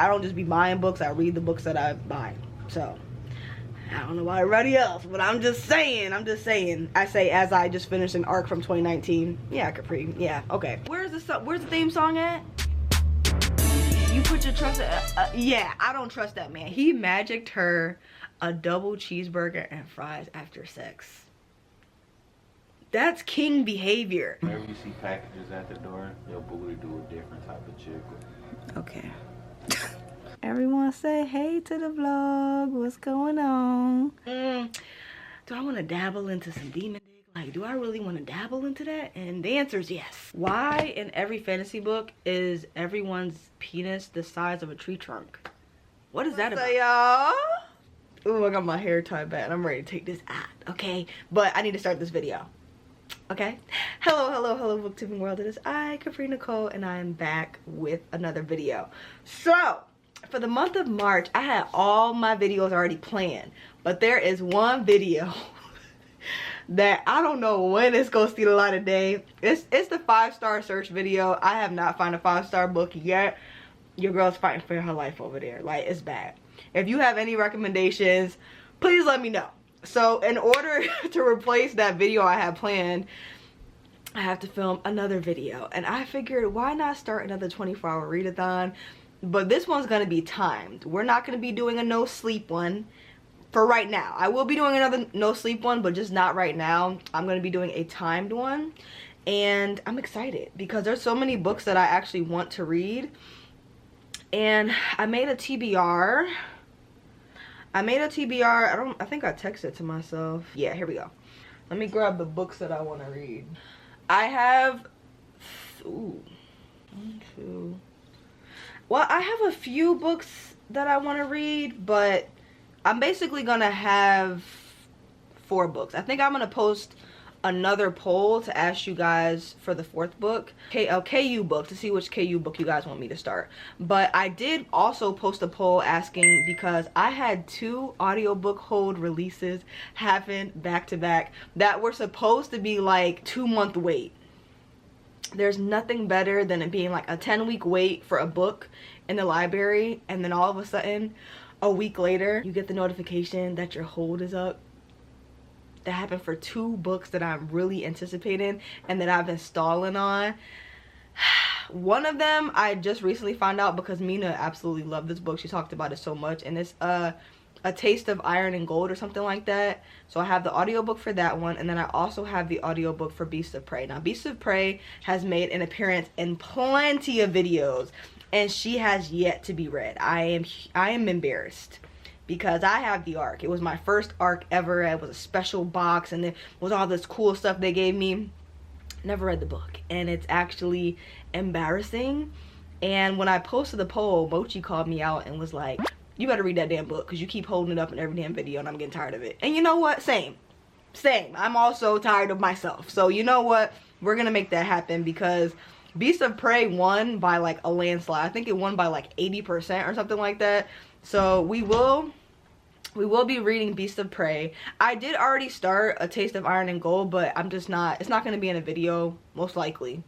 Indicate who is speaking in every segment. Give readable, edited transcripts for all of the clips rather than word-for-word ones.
Speaker 1: I don't just be buying books, I read the books that I buy. So I don't know about everybody else, but I'm just saying. I say as I just finished an arc from 2019. Yeah, Capri. Yeah, okay. Where's the theme song at? You put your trust yeah, I don't trust that man. He magicked her a double cheeseburger and fries after sex. That's king behavior.
Speaker 2: Whenever you see packages at the door, your booty do a different type of chick.
Speaker 1: Okay. Everyone say hey to the vlog. What's going on? Do I want to dabble into some demon dick? Like, do I really want to dabble into that? And the answer is yes. Why in every fantasy book is everyone's penis the size of a tree trunk? What is that about, y'all? Ooh, I got my hair tied back. I'm ready to take this out, okay? But I need to start this video. Okay. Hello booktubing world. It is I, Capri Nicole, and I am back with another video. So for the month of March, I had all my videos already planned, but there is one video that I don't know when it's gonna see the light of day. It's the 5-star search video. I have not found a 5-star book yet. Your girl's fighting for her life over there. Like, it's bad. If you have any recommendations, please let me know. So in order to replace that video I had planned, I have to film another video. And I figured, why not start another 24-hour readathon? But this one's going to be timed. We're not going to be doing a no sleep one for right now. I will be doing another no sleep one, but just not right now. I'm going to be doing a timed one. And I'm excited because there's so many books that I actually want to read. And I made a TBR. I think I texted it to myself. Yeah, here we go. Let me grab the books that I want to read. I have, ooh, 1, 2. Well, I have a few books that I want to read, but I'm basically going to have 4 books. I think I'm going to post another poll to ask you guys for the 4th book, KU book, to see which KU book you guys want me to start. But I did also post a poll asking because I had 2 audiobook hold releases happen back to back that were supposed to be like 2-month wait. There's nothing better than it being like a 10-week wait for a book in the library, and then all of a sudden a week later you get the notification that your hold is up. That happened for 2 books that I'm really anticipating and that I've been stalling on. One of them I just recently found out because Mina absolutely loved this book. She talked about it so much, and it's A Taste of Iron and Gold or something like that. So I have the audiobook for that one, and then I also have the audiobook for Beasts of Prey. Now, Beasts of Prey has made an appearance in plenty of videos, and she has yet to be read. I am embarrassed, because I have the arc. It was my first arc ever. It was a special box, and it was all this cool stuff they gave me. Never read the book, and it's actually embarrassing. And when I posted the poll, Mochi called me out and was like, you better read that damn book because you keep holding it up in every damn video and I'm getting tired of it. And you know what? Same. I'm also tired of myself. So you know what? We're gonna make that happen because Beast of Prey won by like a landslide. I think it won by like 80% or something like that. So we will be reading Beast of Prey. I did already start A Taste of Iron and Gold, but I'm just not, it's not going to be in a video, most likely.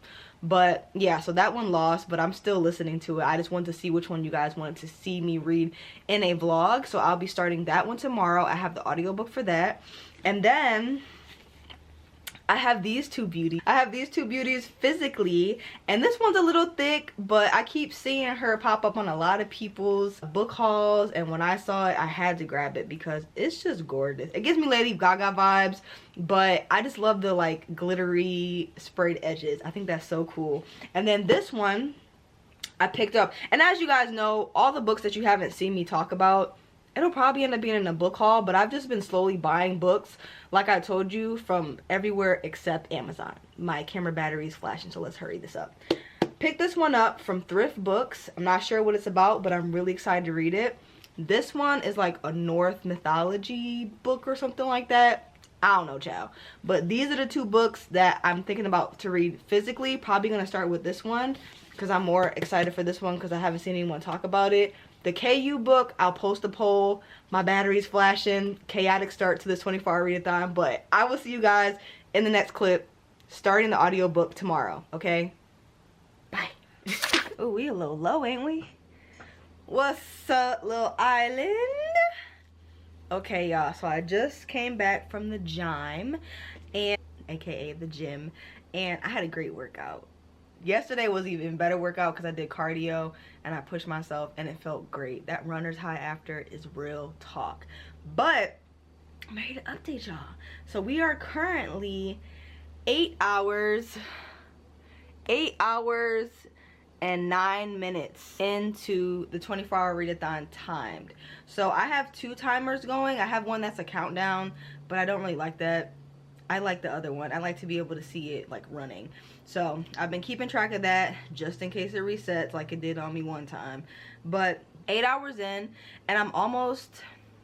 Speaker 1: But yeah, so that one lost, but I'm still listening to it. I just wanted to see which one you guys wanted to see me read in a vlog. So I'll be starting that one tomorrow. I have the audiobook for that. And then I have these 2 beauties. I have these 2 beauties physically, and this one's a little thick, but I keep seeing her pop up on a lot of people's book hauls, and when I saw it, I had to grab it because it's just gorgeous. It gives me Lady Gaga vibes, but I just love the like glittery sprayed edges. I think that's so cool. And then this one I picked up, and as you guys know, all the books that you haven't seen me talk about, it'll probably end up being in a book haul, but I've just been slowly buying books, like I told you, from everywhere except Amazon. My camera battery is flashing, so let's hurry this up. Picked this one up from Thrift Books. I'm not sure what it's about, but I'm really excited to read it. This one is like a Norse mythology book or something like that. I don't know, child. But these are the 2 books that I'm thinking about to read physically. Probably going to start with this one because I'm more excited for this one because I haven't seen anyone talk about it. The KU book, I'll post a poll. My battery's flashing. Chaotic start to this 24-hour readathon. But I will see you guys in the next clip, starting the audiobook tomorrow, okay? Bye. Oh, we a little low, ain't we? What's up, little island? Okay, y'all, so I just came back from the gym, and aka the gym, and I had a great workout. Yesterday was even better workout because I did cardio and I pushed myself and it felt great. That runner's high after is real talk. But I'm ready to update y'all. So we are currently 8 hours and 9 minutes into the 24-hour readathon timed. So I have 2 timers going. I have one that's a countdown, but I don't really like that. I like the other one. I like to be able to see it like running. So I've been keeping track of that just in case it resets like it did on me one time. But 8 hours in, and I'm almost,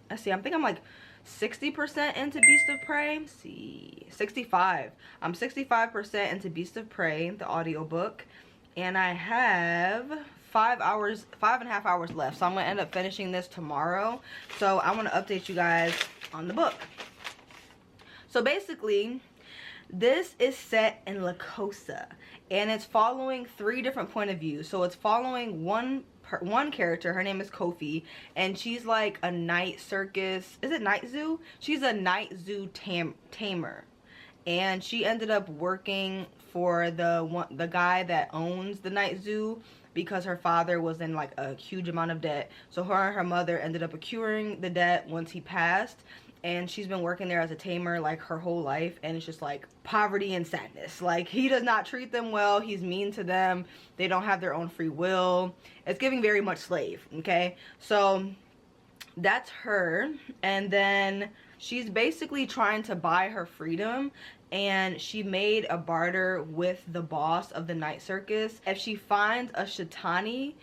Speaker 1: let's see, I think I'm like 60% into Beast of Prey. Let's see, 65. I'm 65% into Beast of Prey, the audiobook. And I have 5.5 hours left. So I'm gonna end up finishing this tomorrow. So I wanna update you guys on the book. So basically, this is set in La Cosa, and it's following 3 different point of views. So it's following one character. Her name is Kofi, and she's like a night circus. Is it night zoo? She's a night zoo tamer, and she ended up working for the guy that owns the night zoo because her father was in like a huge amount of debt. So her and her mother ended up accruing the debt once he passed, and she's been working there as a tamer like her whole life, and it's just like poverty and sadness. Like, he does not treat them well. He's mean to them. They don't have their own free will. It's giving very much slave. Okay, so that's her. And then she's basically trying to buy her freedom, and she made a barter with the boss of the night circus. If she finds a Shetani,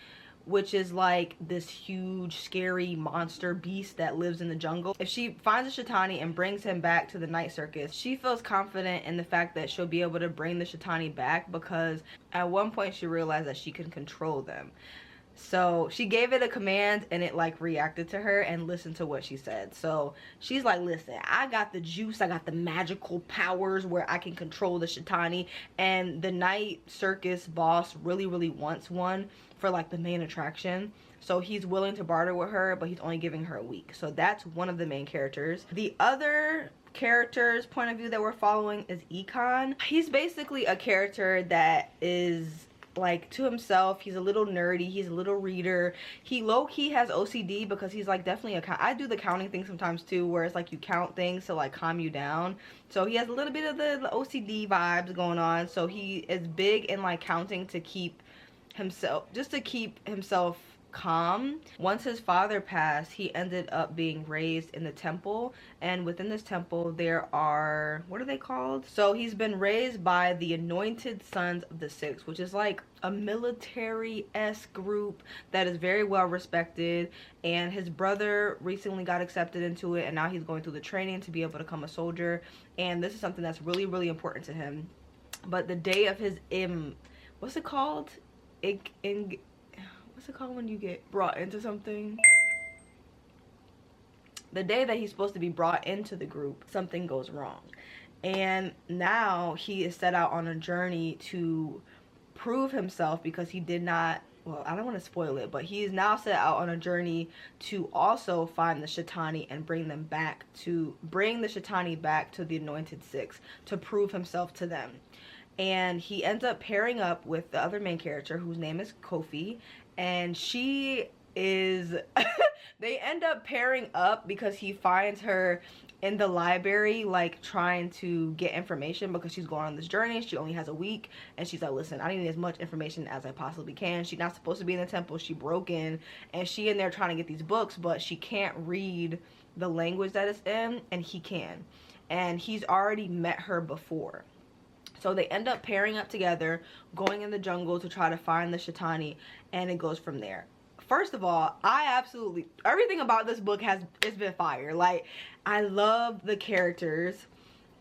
Speaker 1: which is like this huge scary monster beast that lives in the jungle, if she finds a Shetani and brings him back to the night circus, she feels confident in the fact that she'll be able to bring the Shetani back, because at one point she realized that she can control them. So she gave it a command, and it like reacted to her and listened to what she said. So she's like, listen, I got the juice, I got the magical powers where I can control the Shetani, and the night circus boss really wants one for like the main attraction. So he's willing to barter with her, but he's only giving her a week. So that's one of the main characters. The other character's point of view that we're following is Econ. He's basically a character that is like to himself. He's a little nerdy, he's a little reader. He low-key has OCD because he's like definitely I do the counting thing sometimes too, where it's like you count things to like calm you down. So he has a little bit of the OCD vibes going on. So he is big in like counting to keep himself, just to keep himself calm. Once his father passed, he ended up being raised in the temple, and within this temple there are, what are they called? So he's been raised by the Anointed Sons of the Six, which is like a military-esque group that is very well respected, and his brother recently got accepted into it, and now he's going through the training to be able to become a soldier, and this is something that's really important to him. But the day of his what's it called? What's it called when you get brought into something? The day that he's supposed to be brought into the group, something goes wrong. And now he is set out on a journey to prove himself, because he did not, well, I don't want to spoil it, but he is now set out on a journey to also find the Shetani and bring the Shetani back to the Anointed Six to prove himself to them. And he ends up pairing up with the other main character, whose name is Kofi, and she is they end up pairing up because he finds her in the library like trying to get information, because she's going on this journey. She only has a week, and she's like, listen, I need as much information as I possibly can. She's not supposed to be in the temple. She broke in, and she in there trying to get these books, but she can't read the language that it's in, and he can, and he's already met her before. So they end up pairing up together, going in the jungle to try to find the Shetani, and it goes from there. First of all, everything about this book it's been fire. Like, I love the characters,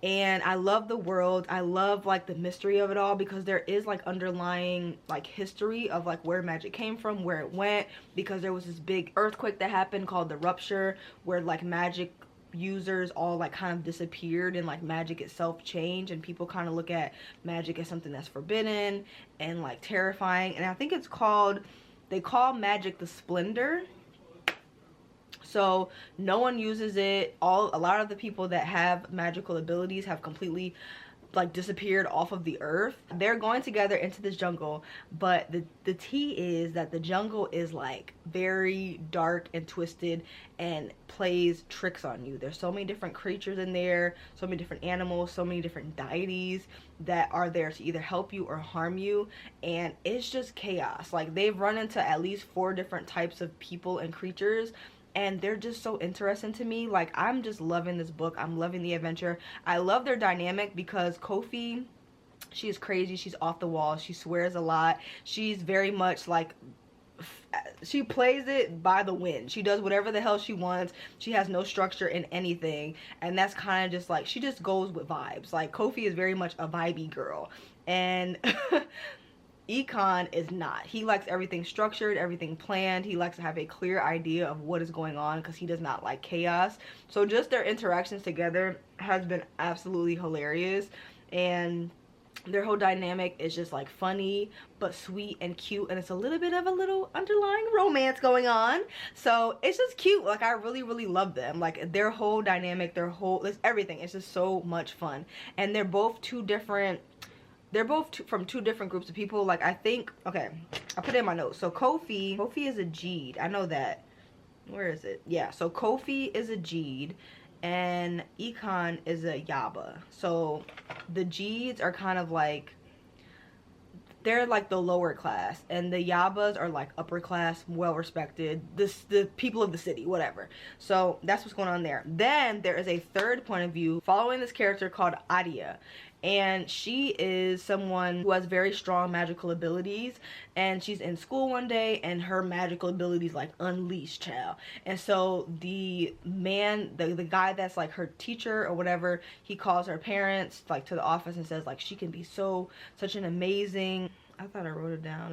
Speaker 1: and I love the world. I love like the mystery of it all, because there is like underlying like history of like where magic came from, where it went, because there was this big earthquake that happened called the Rupture, where like magic users all like kind of disappeared, and like magic itself changed, and people kind of look at magic as something that's forbidden and like terrifying. And I think it's called they call magic the splendor. So no one uses it. A lot of the people that have magical abilities have completely like disappeared off of the earth. They're going together into this jungle, but the tea is that the jungle is like very dark and twisted and plays tricks on you. There's so many different creatures in there, so many different animals, so many different deities that are there to either help you or harm you, and it's just chaos. Like, they've run into at least 4 different types of people and creatures, and they're just so interesting to me. Like, I'm just loving this book. I'm loving the adventure. I love their dynamic because Kofi, she is crazy. She's off the wall. She swears a lot. She's very much like, she plays it by the wind. She does whatever the hell she wants. She has no structure in anything, and that's kind of just like, she just goes with vibes. Like, Kofi is very much a vibey girl, and Econ is not. He likes everything structured, everything planned. He likes to have a clear idea of what is going on because he does not like chaos. So just their interactions together has been absolutely hilarious, and their whole dynamic is just like funny but sweet and cute, and it's a little bit of a little underlying romance going on. So it's just cute. Like, I really love them. Like, their whole dynamic, their whole, everything, it's just so much fun. And they're both from 2 different groups of people. Like, I think, okay, I put it in my notes. So Kofi is a Jeed. I know that. Where is it? Yeah, so Kofi is a Jeed and Econ is a Yaba. So the Jeeds are kind of like, they're like the lower class, and the Yabas are like upper class, well respected, the people of the city, whatever. So that's what's going on there. Then there is a third point of view following this character called Adia, and she is someone who has very strong magical abilities, and she's in school one day and her magical abilities like unleashed, child. And so the man, the guy that's like her teacher or whatever, he calls her parents like to the office and says like, she can be such an amazing, I thought I wrote it down,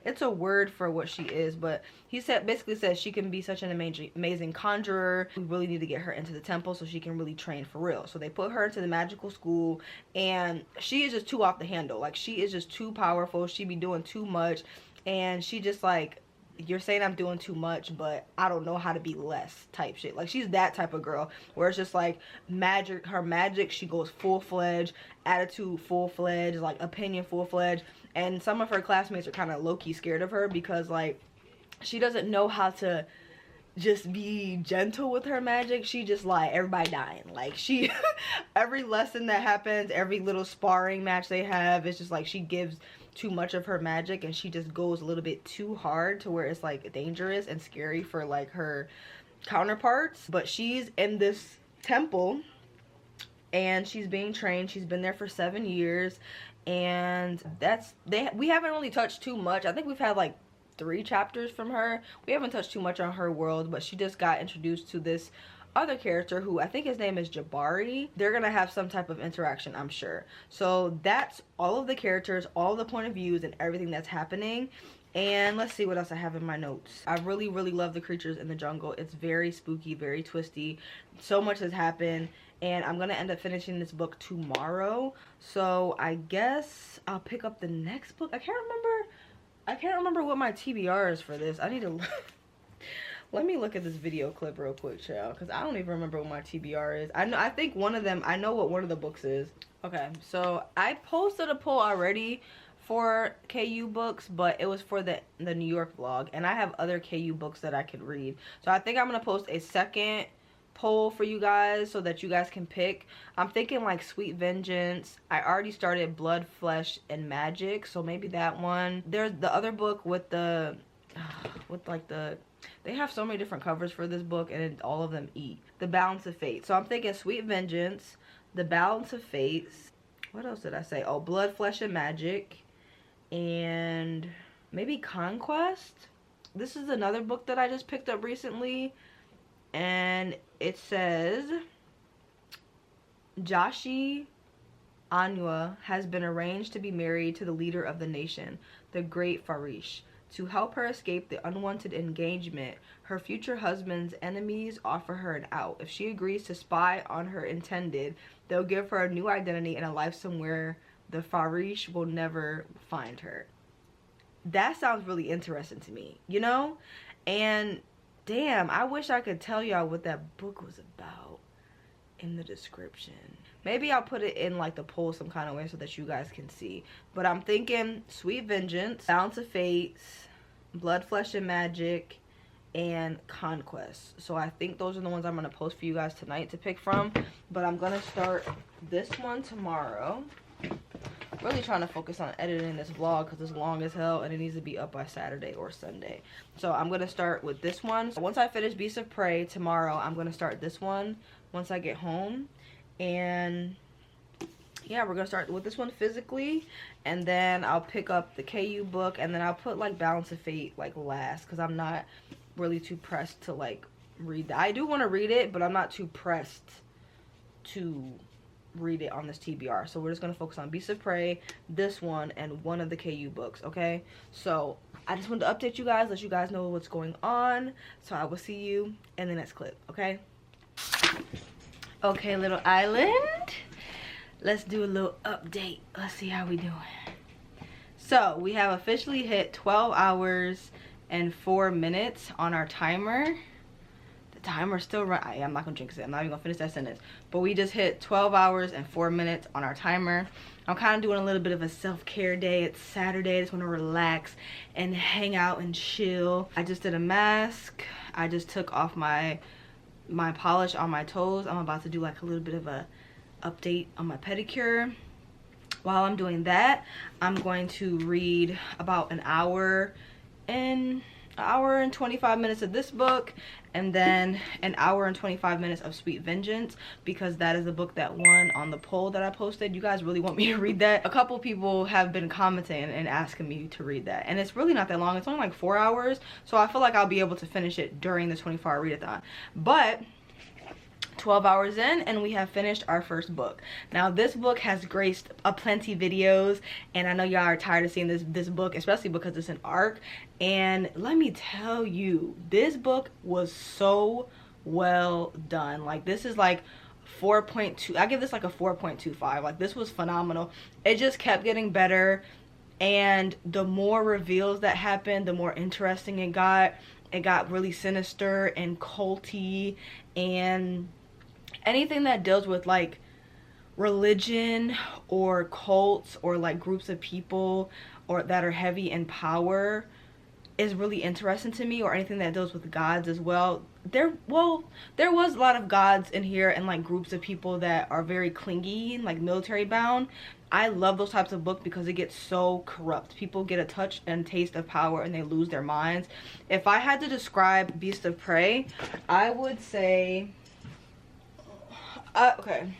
Speaker 1: it's a word for what she is, but he basically says she can be such an amazing conjurer. We really need to get her into the temple so she can really train for real. So they put her into the magical school, and she is just too off the handle. Like, she is just too powerful. She be doing too much, and she just like, you're saying I'm doing too much, but I don't know how to be less type shit. Like, she's that type of girl where it's just like her magic, she goes full-fledged, attitude full-fledged, like opinion full-fledged. And some of her classmates are kind of low-key scared of her because like, she doesn't know how to just be gentle with her magic. She just like, everybody dying. Like, she every lesson that happens, every little sparring match they have, it's just like she gives too much of her magic, and she just goes a little bit too hard to where it's like dangerous and scary for like her counterparts. But she's in this temple and she's being trained. She's been there for 7 years, and we haven't really touched too much. I think we've had like 3 chapters from her. We haven't touched too much on her world, but she just got introduced to this other character who I think his name is Jabari. They're gonna have some type of interaction, I'm sure. So that's all of the characters, all the point of views, and everything that's happening. And let's see what else I have in my notes. I really love the creatures in the jungle. It's very spooky, very twisty. So much has happened, and I'm gonna end up finishing this book tomorrow. So I guess I'll pick up the next book. I can't remember what my TBR is for this. I need to let me look at this video clip real quick, child, because I don't even remember what my TBR is. I think one of them, I know what one of the books is. Okay, so I posted a poll already for KU books, but it was for the New York vlog, and I have other KU books that I could read. So I think I'm gonna post a second poll for you guys so that you guys can pick. I'm thinking like Sweet Vengeance. I already started Blood, Flesh, and Magic, so maybe that one. There's the other book with the they have so many different covers for this book, and all of them eat. The Balance of Fate. So I'm thinking Sweet Vengeance, The Balance of Fates. What else did I say? Oh, Blood, Flesh, and Magic. And maybe Conquest. This is another book that I just picked up recently, and it says Joshi Anua has been arranged to be married to the leader of the nation, the great Farish. To help her escape the unwanted engagement, her future husband's enemies offer her an out. If she agrees to spy on her intended, they'll give her a new identity and a life somewhere the Farish will never find her. that sounds really interesting to me, you know? And damn, I wish I could tell y'all what that book was about in the description. Maybe I'll put it in like the poll some kind of way so that you guys can see. But I'm thinking Sweet Vengeance, Balance of Fates, Blood, Flesh, and Magic, and Conquest. So I think those are the ones I'm going to post for you guys tonight to pick from. But I'm going to start this one tomorrow. Really trying to focus on editing this vlog because it's long as hell and it needs to be up by Saturday or Sunday. So I'm going to start with this one. So once I finish Beasts of Prey tomorrow, I'm going to start this one once I get home. And yeah, we're going to start with this one physically, and then I'll pick up the KU book, and then I'll put like Balance of Fate like last because I'm not really too pressed to like read that. I do want to read it, but I'm not too pressed to read it on this TBR. So we're just going to focus on Beasts of Prey, this one, and one of the KU books, okay? So I just wanted to update you guys, let you guys know what's going on. So I will see you in the next clip, okay? Okay, little island. Let's do a little update. Let's see how we doing. So we have officially hit 12 hours and 4 minutes on our timer. The timer's still running. I'm not gonna jinx it. I'm not even gonna finish that sentence. But we just hit 12 hours and 4 minutes on our timer. I'm kind of doing a little bit of a self-care day. It's Saturday. I just want to relax and hang out and chill. I just did a mask. I just took off my polish on my toes. I'm about to do like a little bit of a update on my pedicure. While I'm doing that, I'm going to read about an hour and 25 minutes of this book, and then an hour and 25 minutes of Sweet Vengeance, because that is the book that won on the poll that I posted. You guys really want me to read that? A couple people have been commenting and asking me to read that, and it's really not that long. It's only like 4 hours, so I feel like I'll be able to finish it during the 24-hour readathon. But 12 hours in and we have finished our first book. Now this book has graced plenty videos, and I know y'all are tired of seeing this book, especially because it's an arc. And let me tell you, this book was so well done. Like, this is like 4.2. I give this like a 4.25. Like, this was phenomenal. It just kept getting better, and the more reveals that happened, the more interesting it got. It got really sinister and culty, and anything that deals with like religion or cults or like groups of people or that are heavy in power is really interesting to me, or anything that deals with gods as well. There was a lot of gods in here and like groups of people that are very clingy and like military bound. I love those types of books because it gets so corrupt. People get a touch and taste of power and they lose their minds. If I had to describe Beast of Prey, I would say okay,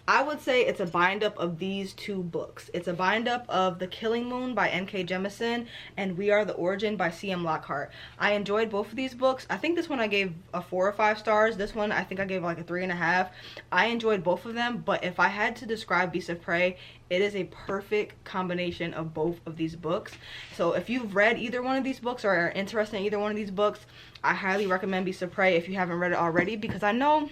Speaker 1: I would say it's a bind up of these two books. It's a bind up of The Killing Moon by N.K. Jemisin and We Are the Origin by C.M. Lockhart. I enjoyed both of these books. I think this one I gave a 4 or 5 stars. This one I think I gave like a 3.5. I enjoyed both of them, but if I had to describe Beast of Prey, it is a perfect combination of both of these books. So if you've read either one of these books or are interested in either one of these books, I highly recommend Beast of Prey if you haven't read it already, because I know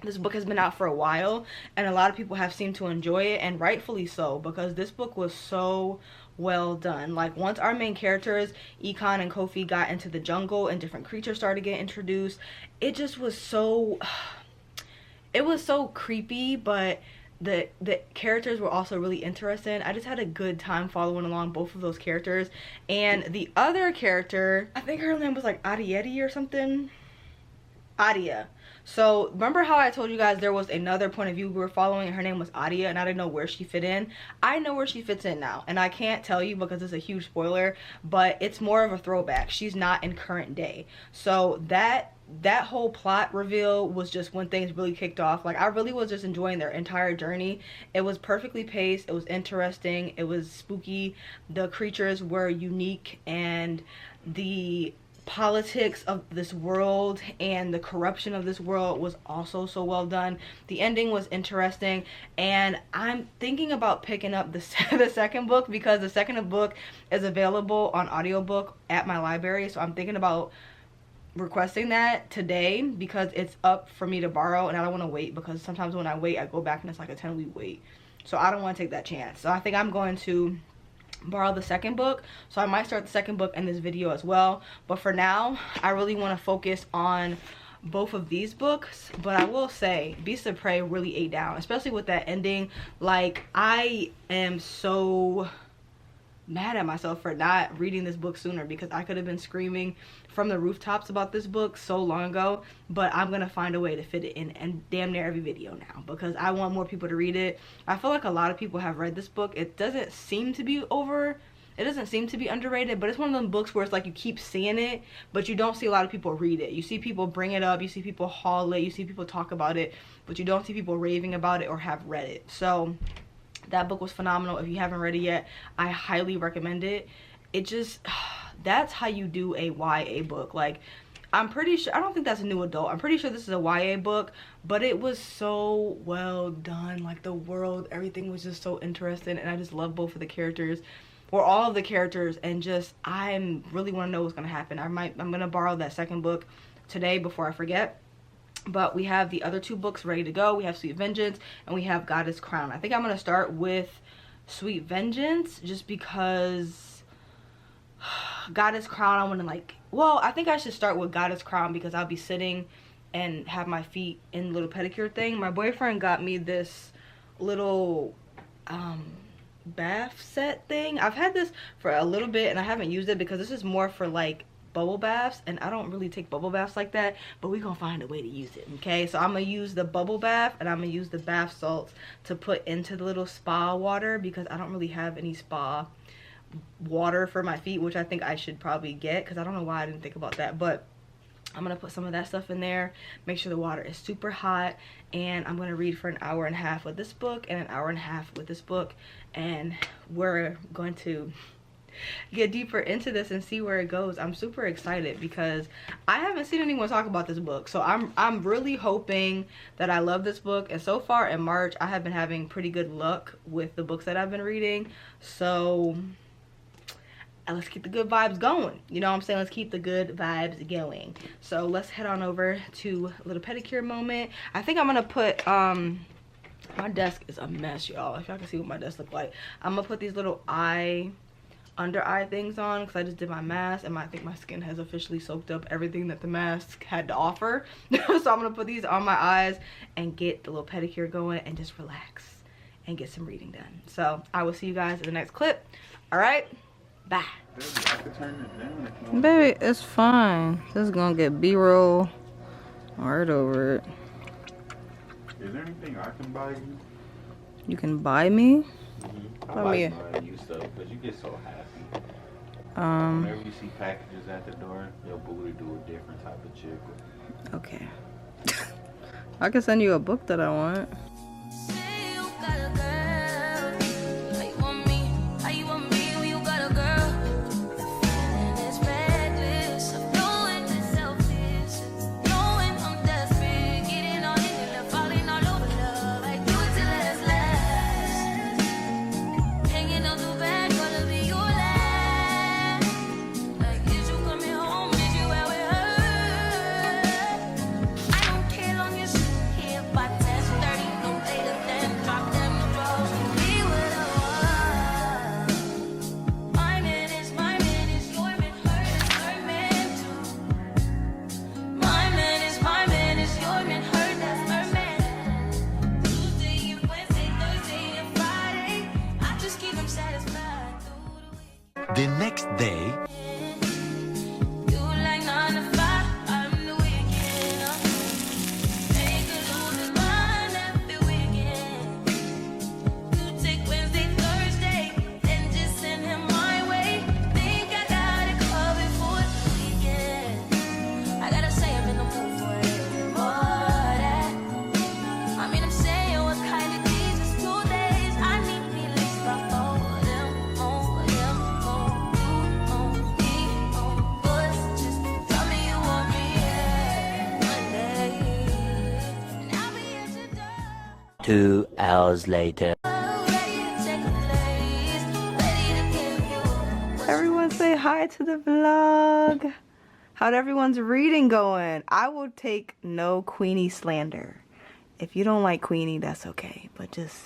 Speaker 1: this book has been out for a while and a lot of people have seemed to enjoy it, and rightfully so, because this book was so well done. Like, once our main characters Ekon and Kofi got into the jungle and different creatures started getting introduced, it just was so it was so creepy, but the characters were also really interesting. I just had a good time following along both of those characters. And the other character, I think her name was like Adieti or something. Adia. So remember how I told you guys there was another point of view we were following and her name was Adia, and I didn't know where she fit in? I know where she fits in now, and I can't tell you because it's a huge spoiler, but it's more of a throwback. She's not in current day. So that whole plot reveal was just when things really kicked off. Like, I really was just enjoying their entire journey. It was perfectly paced, it was interesting, it was spooky, the creatures were unique, and the politics of this world and the corruption of this world was also so well done. The ending was interesting, and I'm thinking about picking up the second book, because the second book is available on audiobook at my library. So I'm thinking about requesting that today because it's up for me to borrow, and I don't want to wait, because sometimes when I wait I go back and it's like a 10-week wait. So I don't want to take that chance. So I think I'm going to borrow the second book, so I might start the second book in this video as well. But for now, I really want to focus on both of these books. But I will say Beasts of Prey really ate down, especially with that ending. Like, I am so mad at myself for not reading this book sooner, because I could have been screaming from the rooftops about this book so long ago. But I'm gonna find a way to fit it in and damn near every video now, because I want more people to read it. I feel like a lot of people have read this book. It doesn't seem to be underrated, but it's one of them books where it's like you keep seeing it, but you don't see a lot of people read it. You see people bring it up, you see people haul it, you see people talk about it, but you don't see people raving about it or have read it. So that book was phenomenal. If you haven't read it yet, I highly recommend it. It just, that's how you do a YA book. Like, I'm pretty sure, I don't think that's a new adult. I'm pretty sure this is a YA book, but it was so well done. Like, the world, everything was just so interesting, and I just love both of the characters, or all of the characters, and just, I really want to know what's going to happen. I'm going to borrow that second book today before I forget. But we have the other two books ready to go. We have Sweet Vengeance and we have Goddess Crown. I think I'm going to start with Sweet Vengeance just because Goddess Crown, I want to like, well, I think I should start with Goddess Crown because I'll be sitting and have my feet in the little pedicure thing. My boyfriend got me this little bath set thing. I've had this for a little bit and I haven't used it because this is more for like bubble baths, and I don't really take bubble baths like that, but we're gonna find a way to use it. Okay, so I'm gonna use the bubble bath and I'm gonna use the bath salts to put into the little spa water, because I don't really have any spa water for my feet, which I think I should probably get, because I don't know why I didn't think about that. But I'm gonna put some of that stuff in there, make sure the water is super hot, and I'm gonna read for an hour and a half with this book and an hour and a half with this book, and we're going to get deeper into this and see where it goes. I'm super excited because I haven't seen anyone talk about this book, so I'm really hoping that I love this book. And so far in March, I have been having pretty good luck with the books that I've been reading, so let's keep the good vibes going. You know what I'm saying? Let's keep the good vibes going. So let's head on over to a little pedicure moment. I think I'm gonna put my desk is a mess, y'all. If y'all can see what my desk look like, I'm gonna put these little under eye things on because I just did my mask, and I think my skin has officially soaked up everything that the mask had to offer. So I'm gonna put these on my eyes and get the little pedicure going and just relax and get some reading done. So I will see you guys in the next clip. All right, bye. Baby, it's fine. This is gonna get B-roll right over it.
Speaker 2: Is there anything I can buy you?
Speaker 1: You can buy me?
Speaker 2: I like buying you stuff because you get so happy. Whenever you see packages at the door, your booty do a different type of chick.
Speaker 1: Okay. I can send you a book that I want.
Speaker 3: The next day,
Speaker 4: Two hours later.
Speaker 1: Everyone say hi to the vlog. How'd everyone's reading going? I will take no Queenie slander. If you don't like Queenie, that's okay. But just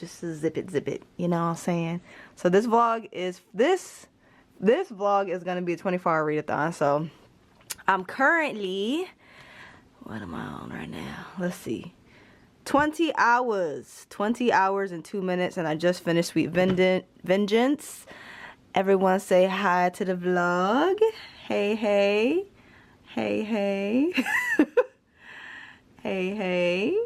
Speaker 1: just to zip it, you know what I'm saying? So this vlog is this vlog is gonna be a 24-hour readathon. So I'm currently, what am I on right now? Let's see, 20 hours and 2 minutes, and I just finished Sweet Vengeance. Everyone say hi to the vlog. Hey, hey. Hey, hey. Hey, hey.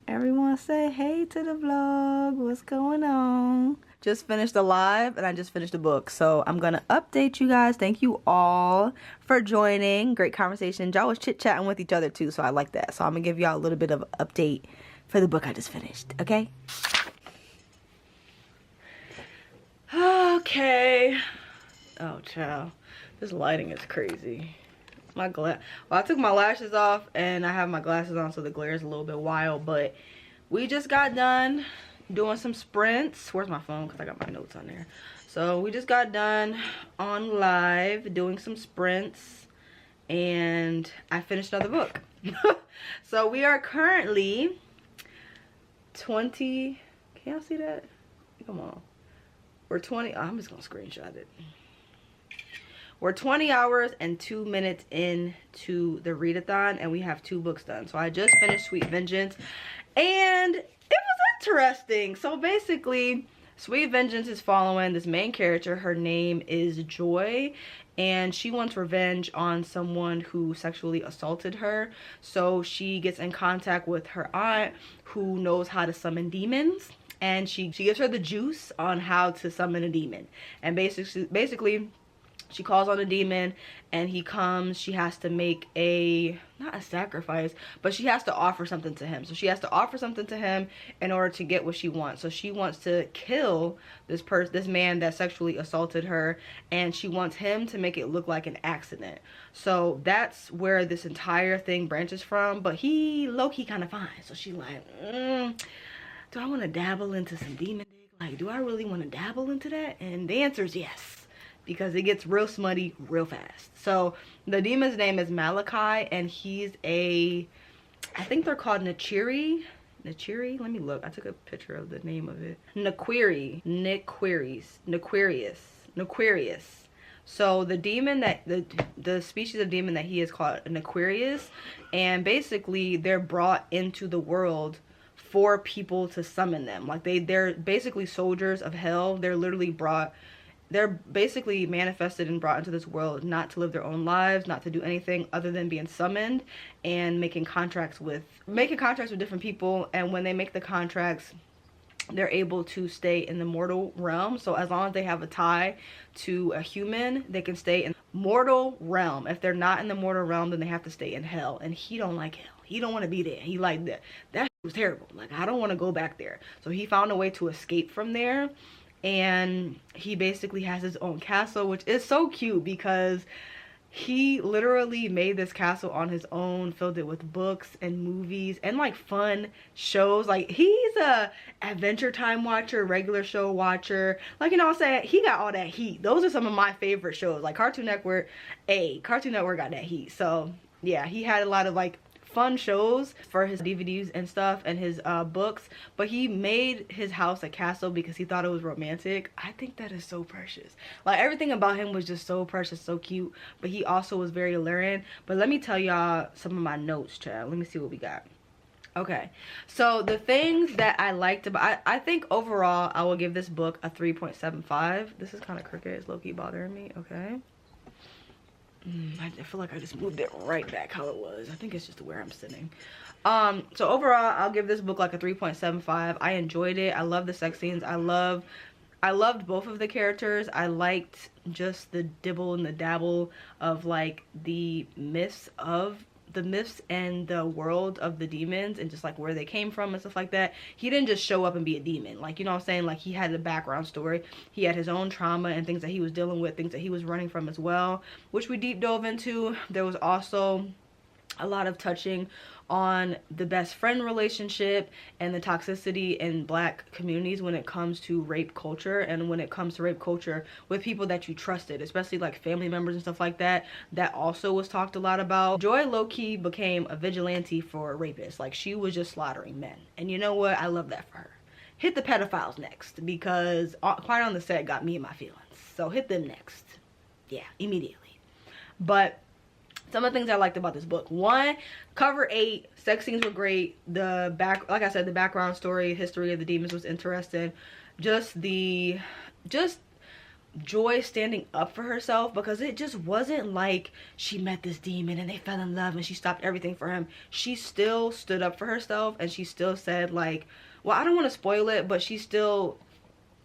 Speaker 1: Everyone say hey to the vlog. What's going on? Just finished the live and I just finished the book. So I'm going to update you guys. Thank you all for joining. Great conversation. Y'all was chit-chatting with each other too, so I like that. So I'm going to give y'all a little bit of an update for the book I just finished, okay? Okay. Oh, child. This lighting is crazy. Well, I took my lashes off and I have my glasses on, so the glare is a little bit wild, but we just got done doing some sprints. Where's my phone? Because I got my notes on there. So we just got done on live doing some sprints and I finished another book. So we are currently 20, can y'all see that? Come on. We're 20, I'm just gonna screenshot it. We're 20 hours and 2 minutes into the readathon and we have 2 books done. So I just finished Sweet Vengeance and it was interesting. So basically, Sweet Vengeance is following this main character. Her name is Joy and she wants revenge on someone who sexually assaulted her. So she gets in contact with her aunt who knows how to summon demons. And she gives her the juice on how to summon a demon. And basically she calls on a demon and he comes. She has to make not a sacrifice, but she has to offer something to him. So she has to offer something to him in order to get what she wants. So she wants to kill this man that sexually assaulted her, and she wants him to make it look like an accident. So that's where this entire thing branches from, but he low-key kind of fine. So she's like, do I want to dabble into some demon dig? Like, do I really want to dabble into that? And the answer is yes, because it gets real smutty real fast. So the demon's name is Malachi and he's I think they're called Nechiri. Let me look. I took a picture of the name of it. Nequirius. So the demon that the species of demon that he is called Nequirius, and basically they're brought into the world for people to summon them. Like they're basically soldiers of hell. They're basically manifested and brought into this world not to live their own lives, not to do anything other than being summoned and making contracts with different people. And when they make the contracts, they're able to stay in the mortal realm. So as long as they have a tie to a human, they can stay in mortal realm. If they're not in the mortal realm, then they have to stay in hell. And he don't like hell. He don't want to be there. He like that was terrible. Like, I don't want to go back there. So he found a way to escape from there. And he basically has his own castle, which is so cute because he literally made this castle on his own, filled it with books and movies and like fun shows. Like, he's a Adventure Time watcher, regular show watcher. Like, you know what I'm saying? He got all that heat. Those are some of my favorite shows. Like Cartoon Network got that heat. So yeah, he had a lot of like fun shows for his DVDs and stuff and his books, but he made his house a castle because he thought it was romantic. I think that is so precious. Like, everything about him was just so precious, so cute, but he also was very alluring. But let me tell y'all some of my notes, child. Let me see what we got. Okay, so the things that I liked about, I think overall I will give this book a 3.75. This is kind of crooked. It's low-key bothering me. Okay. I feel like I just moved it right back how it was. I think it's just where I'm sitting. So overall, I'll give this book like a 3.75. I enjoyed it. I love the sex scenes. I loved both of the characters. I liked just the dibble and the dabble of like the myths and the world of the demons and just like where they came from and stuff like that. He didn't just show up and be a demon. Like, you know what I'm saying? Like, he had a background story. He had his own trauma and things that he was dealing with, things that he was running from as well, which we deep dove into. There was also a lot of touching on the best friend relationship and the toxicity in Black communities when it comes to rape culture, and when it comes to rape culture with people that you trusted, especially like family members and stuff like that. That also was talked a lot about. Joy low-key became a vigilante for rapists. Like, she was just slaughtering men, and you know what? I love that for her. hit the pedophiles next, because Quiet on the Set got me in my feelings. So hit them next. Yeah, immediately. But some of the things I liked about this book. One, cover 8, sex scenes were great. Like I said, the background story, history of the demons was interesting. Just Joy standing up for herself, because it just wasn't like she met this demon and they fell in love and she stopped everything for him. She still stood up for herself, and she still said, like, well, I don't want to spoil it, but she still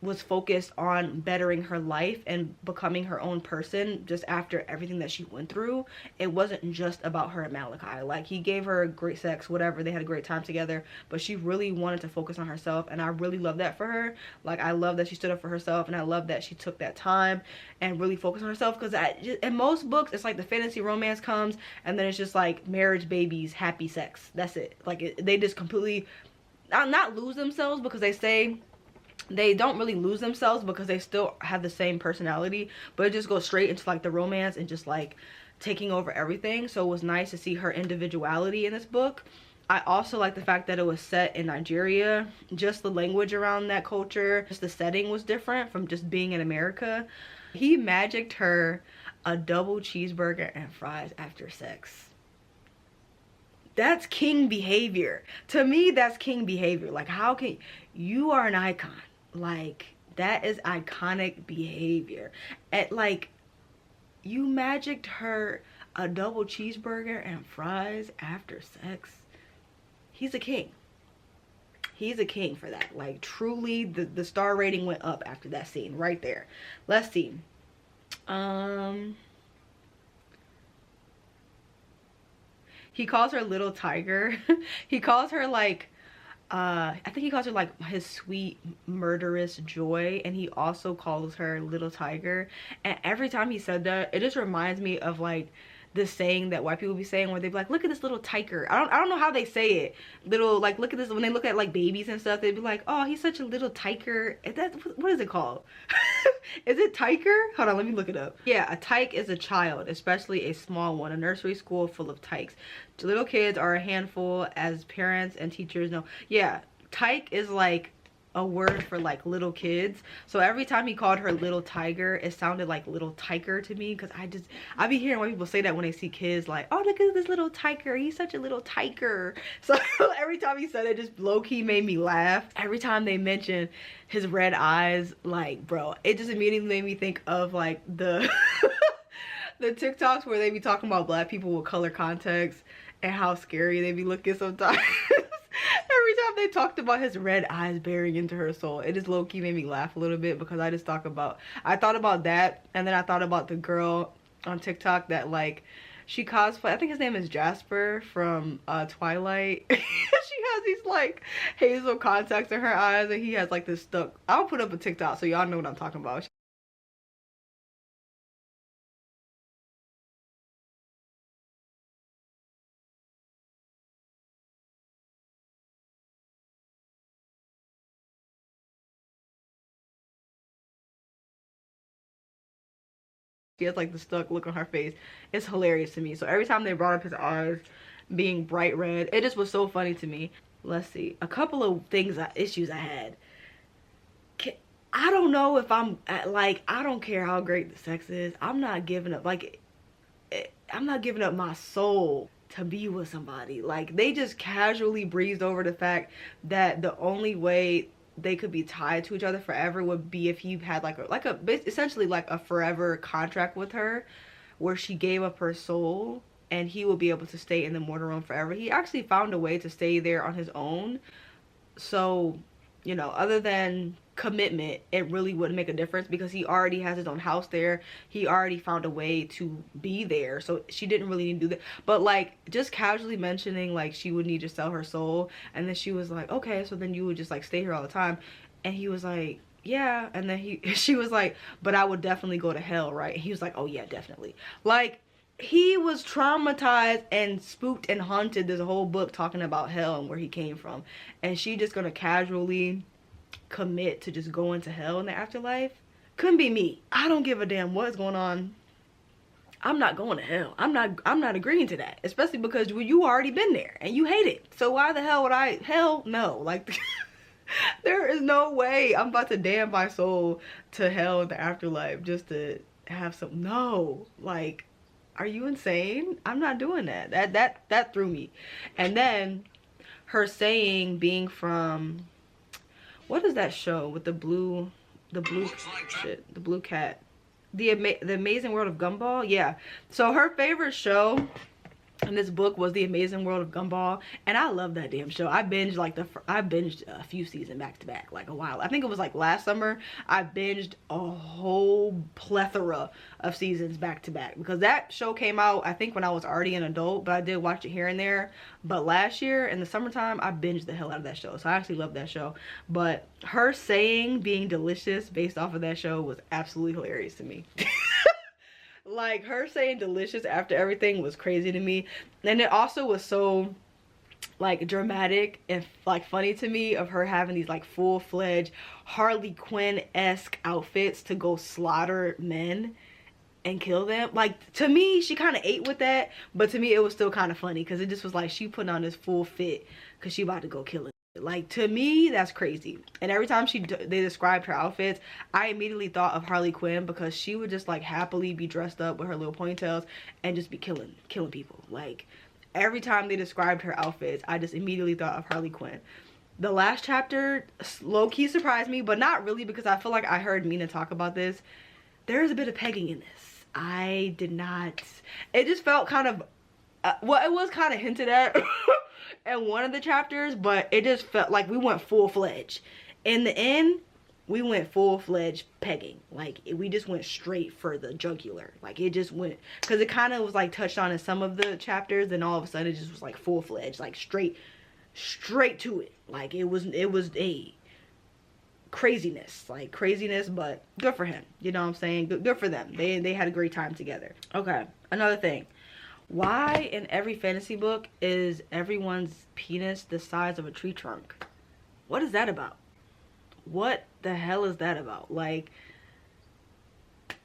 Speaker 1: was focused on bettering her life and becoming her own person just after everything that she went through. It wasn't just about her and Malachi. Like, he gave her great sex, whatever, they had a great time together, but she really wanted to focus on herself, and I really love that for her. Like, I love that she stood up for herself, and I love that she took that time and really focused on herself, because in most books it's like the fantasy romance comes and then it's just like marriage, babies, happy sex, that's it. Like, they just completely not lose themselves, because they don't really lose themselves because they still have the same personality, but it just goes straight into like the romance and just like taking over everything. So it was nice to see her individuality in this book. I also like the fact that it was set in Nigeria. Just the language around that culture, just the setting was different from just being in America. He magicked her a double cheeseburger and fries after sex. That's king behavior. To me, that's king behavior. Like, how can you are an icon. Like, that is iconic behavior. Like, you magicked her a double cheeseburger and fries after sex. He's a king. He's a king for that. Like, truly, the star rating went up after that scene right there. Let's see. He calls her Little Tiger. He calls her like, I think he calls her like his sweet murderous Joy, and he also calls her Little Tiger. And every time he said that, it just reminds me of like this saying that white people be saying, where they be like, look at this little tiger. I don't know how they say it. Little, like, look at this, when they look at like babies and stuff, they'd be like, oh, he's such a little tiger. What is it called? Is it tiger? Hold on, let me look it up. Yeah, a tyke is a child, especially a small one, a nursery school full of tykes. Little kids are a handful, as parents and teachers know. Yeah, tyke is like a word for like little kids. So every time he called her Little Tiger, it sounded like Little Tiger to me, because I be hearing white people say that when they see kids, like, oh, look at this little tiger, he's such a little tiger. So every time he said it, just low-key made me laugh. Every time they mention his red eyes, like, bro, it just immediately made me think of like the the TikToks where they be talking about black people with color contacts and how scary they be looking sometimes. Every time they talked about his red eyes bearing into her soul, it just low-key made me laugh a little bit, because I thought about that, and then I thought about the girl on TikTok that, like, she cosplay, I think his name is Jasper from Twilight. She has these like hazel contacts in her eyes, and he has like this stuck. I'll put up a TikTok so y'all know what I'm talking about. She has like the stuck look on her face. It's hilarious to me. So every time they brought up his eyes being bright red, it just was so funny to me. Let's see, a couple of issues I had. I don't know if I'm like, I don't care how great the sex is, I'm not giving up. Like, I'm not giving up my soul to be with somebody. Like, they just casually breezed over the fact that the only way they could be tied to each other forever would be if he had essentially like a forever contract with her, where she gave up her soul and he will be able to stay in the mortal realm forever. He actually found a way to stay there on his own. So, you know, other than commitment, it really wouldn't make a difference, because he already has his own house there. He already found a way to be there, so she didn't really need to do that. But like, just casually mentioning like she would need to sell her soul, and then she was like, okay, so then you would just like stay here all the time. And he was like, yeah. And then she was like, but I would definitely go to hell, right? And he was like, oh yeah, definitely. Like, he was traumatized and spooked and haunted this whole book talking about hell and where he came from, and she just gonna casually commit to just going to hell in the afterlife? Couldn't be me. I don't give a damn what's going on. I'm not going to hell. I'm not agreeing to that, especially because you already been there and you hate it. So why the hell would I? Hell no. Like, There is no way I'm about to damn my soul to hell in the afterlife just to have some. No, like, are you insane? I'm not doing that. That threw me. And then her saying being from, what is that show with the blue shit, the blue cat, the Amazing World of Gumball. Yeah, so her favorite show in this book was The Amazing World of Gumball, and I love that damn show. I binged like I binged a few seasons back to back, like a while. I think it was like last summer. I binged a whole plethora of seasons back to back because that show came out I think when I was already an adult, but I did watch it here and there. But last year in the summertime, I binged the hell out of that show, so I actually love that show. But her saying being delicious based off of that show was absolutely hilarious to me. Like, her saying delicious after everything was crazy to me. And it also was so, like, dramatic and, like, funny to me of her having these, like, full-fledged Harley Quinn-esque outfits to go slaughter men and kill them. Like, to me, she kind of ate with that. But to me, it was still kind of funny because it just was like she putting on this full fit because she about to go kill it. Like, to me, that's crazy. And every time they described her outfits, I immediately thought of Harley Quinn because she would just like happily be dressed up with her little ponytails and just be killing people. Like, every time they described her outfits, I just immediately thought of Harley Quinn. The last chapter low-key surprised me, but not really, because I feel like I heard Mina talk about this. There's a bit of pegging in this. I did not, it just felt kind of well, it was kind of hinted at in one of the chapters, but it just felt like we went full-fledged. In the end, we went full-fledged pegging. Like, we just went straight for the jugular. Like, it just went, because it kind of was like touched on in some of the chapters, then all of a sudden it just was like full-fledged, like straight to it. Like, it was a craziness, like craziness, but good for him. You know what I'm saying? Good for them. They had a great time together. Okay, another thing. Why in every fantasy book is everyone's penis the size of a tree trunk? What is that about? What the hell is that about? Like,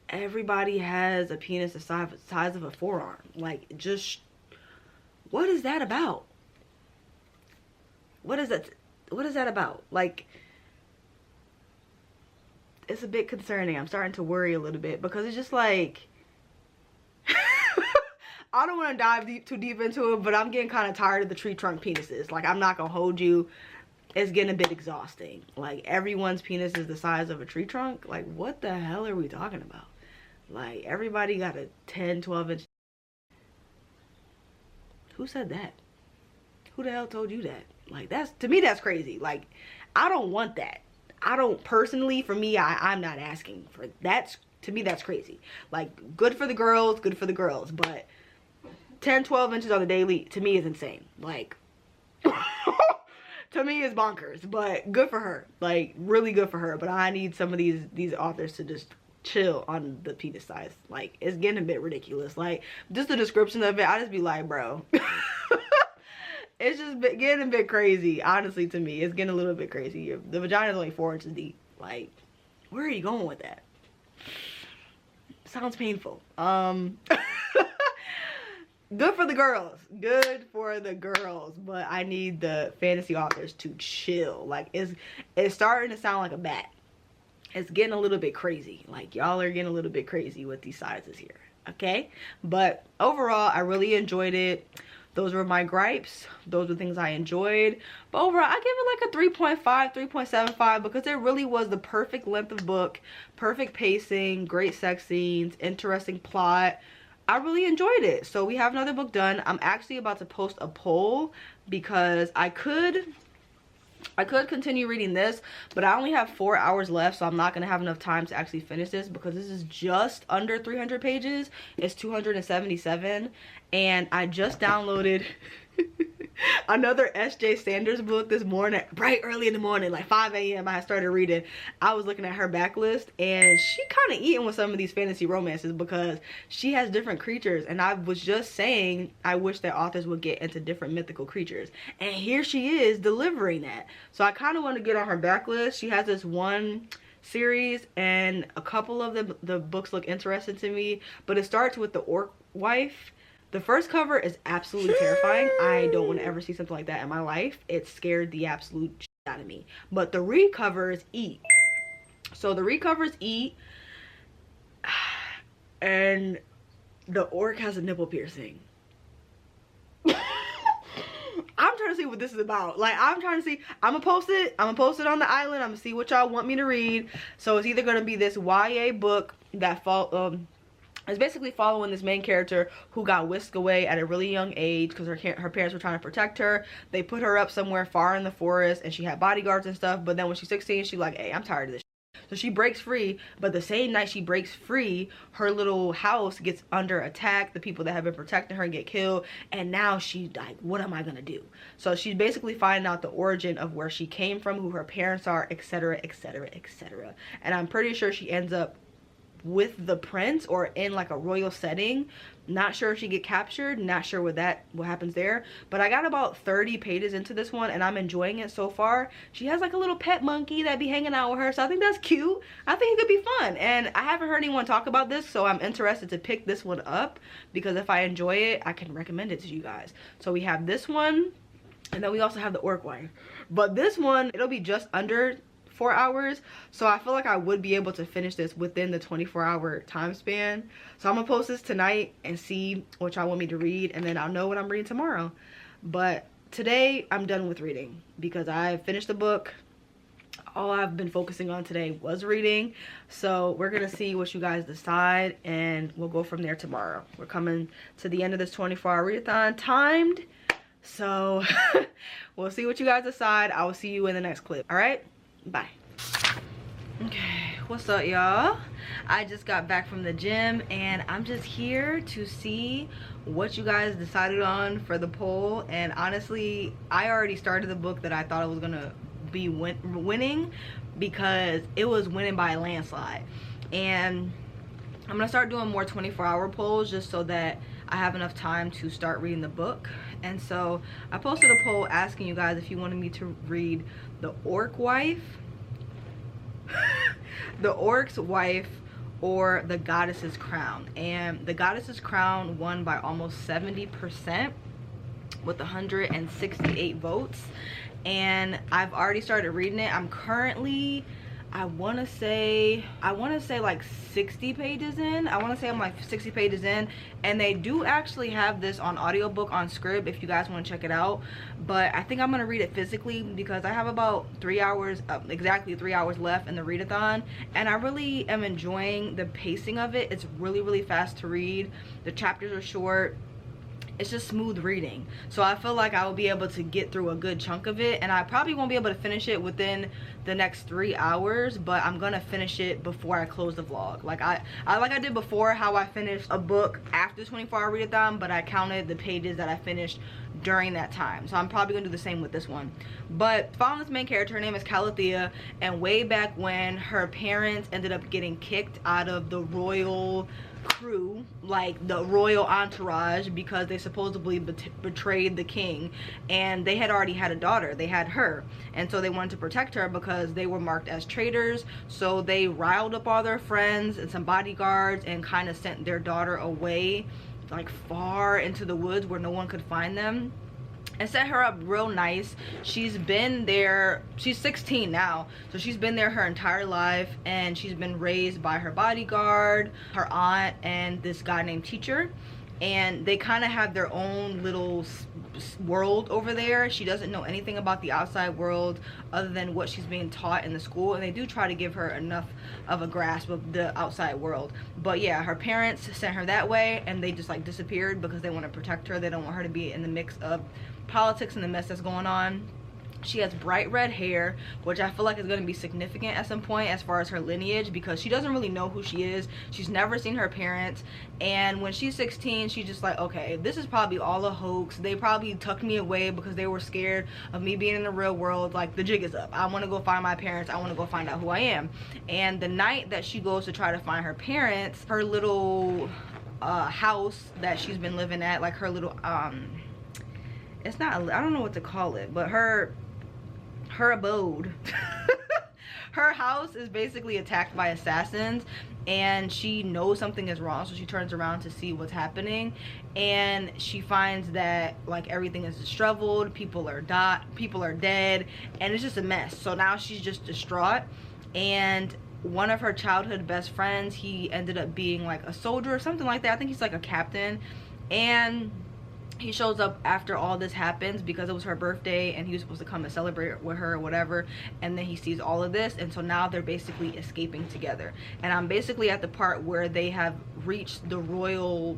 Speaker 1: everybody has a penis the size of a forearm. Like, just, what is that about? What is that about? Like, it's a bit concerning. I'm starting to worry a little bit because it's just like, I don't want to dive too deep into it, but I'm getting kind of tired of the tree trunk penises. Like, I'm not gonna hold you. It's getting a bit exhausting. Like, everyone's penis is the size of a tree trunk. Like, what the hell are we talking about? Like, everybody got a 10, 12 inch. Who said that? Who the hell told you that? Like, to me, that's crazy. Like, I don't want that. I don't, personally, for me, I'm not asking for that. To me, that's crazy. Like, good for the girls, but 10, 12 inches on the daily, to me, is insane. Like, to me, is bonkers, but good for her. Like, really good for her. But I need some of these authors to just chill on the penis size. Like, it's getting a bit ridiculous. Like, just the description of it, I just be like, bro. It's just getting a bit crazy, honestly, to me. It's getting a little bit crazy. The vagina is only 4 inches deep. Like, where are you going with that? Sounds painful. Good for the girls. Good for the girls. But I need the fantasy authors to chill. Like, it's starting to sound like a bat. It's getting a little bit crazy. Like, y'all are getting a little bit crazy with these sizes here. Okay? But overall, I really enjoyed it. Those were my gripes. Those were things I enjoyed. But overall, I give it like a 3.5, 3.75 because it really was the perfect length of book, perfect pacing, great sex scenes, interesting plot. I really enjoyed it. So we have another book done. I'm actually about to post a poll because I could continue reading this, but I only have 4 hours left, so I'm not going to have enough time to actually finish this because this is just under 300 pages. It's 277, and I just downloaded another S.J. Sanders book this morning, bright early in the morning, like 5 a.m. I started reading. I was looking at her backlist, and she kind of eating with some of these fantasy romances because she has different creatures, and I was just saying I wish that authors would get into different mythical creatures, and here she is delivering that. So I kind of want to get on her backlist. She has this one series, and a couple of the books look interesting to me, but it starts with the orc wife. The first cover is absolutely terrifying. I don't want to ever see something like that in my life. It scared the absolute out of me. But the read covers eat. So the read covers eat, and the orc has a nipple piercing. I'm trying to see what this is about. Like, I'm trying to see. I'm gonna post it on the island. I'm gonna see what y'all want me to read. So it's either gonna be this YA book that it's basically following this main character who got whisked away at a really young age because her parents were trying to protect her. They put her up somewhere far in the forest, and she had bodyguards and stuff. But then when she's 16, she's like, hey, I'm tired of this. So she breaks free, but the same night she breaks free, her little house gets under attack. The people that have been protecting her get killed, and now she's like, what am I gonna do? So she's basically finding out the origin of where she came from, who her parents are, etc, etc, etc. And I'm pretty sure she ends up with the prince or in like a royal setting. Not sure if she get captured, not sure what happens there. But I got about 30 pages into this one, and I'm enjoying it so far. She has like a little pet monkey that be hanging out with her, so I think that's cute. I think it could be fun, and I haven't heard anyone talk about this, so I'm interested to pick this one up, because if I enjoy it, I can recommend it to you guys. So we have this one, and then we also have the orc wife. But this one, it'll be just under 4 hours, so I feel like I would be able to finish this within the 24-hour time span. So I'm gonna post this tonight and see what y'all want me to read, and then I'll know what I'm reading tomorrow. But today I'm done with reading because I finished the book. All I've been focusing on today was reading. So we're gonna see what you guys decide, and we'll go from there tomorrow. We're coming to the end of this 24-hour readathon timed, so we'll see what you guys decide. I will see you in the next clip. All right, bye. Okay, what's up, y'all? I just got back from the gym, and I'm just here to see what you guys decided on for the poll. And honestly, I already started the book that I thought it was gonna be winning, because it was winning by a landslide. And I'm gonna start doing more 24-hour polls just so that I have enough time to start reading the book. And so I posted a poll asking you guys if you wanted me to read The Orc Wife, The Orc's Wife, or The Goddess's Crown. And The Goddess's Crown won by almost 70% with 168 votes. And I've already started reading it. I'm currently, I want to say like 60 pages in. I want to say I'm like 60 pages in, and they do actually have this on audiobook on Scrib if you guys want to check it out. But I think I'm going to read it physically because I have about 3 hours, exactly 3 hours left in the readathon, and I really am enjoying the pacing of it. It's really, really fast to read. The chapters are short. It's just smooth reading, so I feel like I will be able to get through a good chunk of it, and I probably won't be able to finish it within the next 3 hours, but I'm gonna finish it before I close the vlog. Like I did before, how I finished a book after the 24-hour readathon, but I counted the pages that I finished during that time. So I'm probably gonna do the same with this one. But following this main character, her name is Calathea, and way back when her parents ended up getting kicked out of the royal crew, like the royal entourage, because they supposedly betrayed the king, and they had already had a daughter. They had her, and so they wanted to protect her because they were marked as traitors. So they riled up all their friends and some bodyguards and kind of sent their daughter away, like far into the woods where no one could find them, and set her up real nice. She's been there, she's 16 now, so she's been there her entire life, and she's been raised by her bodyguard, her aunt, and this guy named Teacher. And they kind of have their own little world over there. She doesn't know anything about the outside world other than what she's being taught in the school, and they do try to give her enough of a grasp of the outside world. But yeah, her parents sent her that way, and they just like disappeared because they want to protect her. They don't want her to be in the mix of politics and the mess that's going on. She has bright red hair, which I feel like is going to be significant at some point as far as her lineage, because she doesn't really know who she is. She's never seen her parents, and when she's 16, she's just like, okay, this is probably all a hoax. They probably tucked me away because they were scared of me being in the real world. Like, the jig is up. I want to go find my parents. I want to go find out who I am. And the night that she goes to try to find her parents, her little house that she's been living at, like her little it's not, I don't know what to call it, but her abode her house is basically attacked by assassins, and she knows something is wrong, so she turns around to see what's happening, and she finds that like everything is disheveled, people are dead, and it's just a mess. So now she's just distraught, and one of her childhood best friends, he ended up being like a soldier or something like that. I think he's like a captain, and he shows up after all this happens because it was her birthday and he was supposed to come and celebrate with her or whatever, and then he sees all of this, and so now they're basically escaping together. And I'm basically at the part where they have reached the royal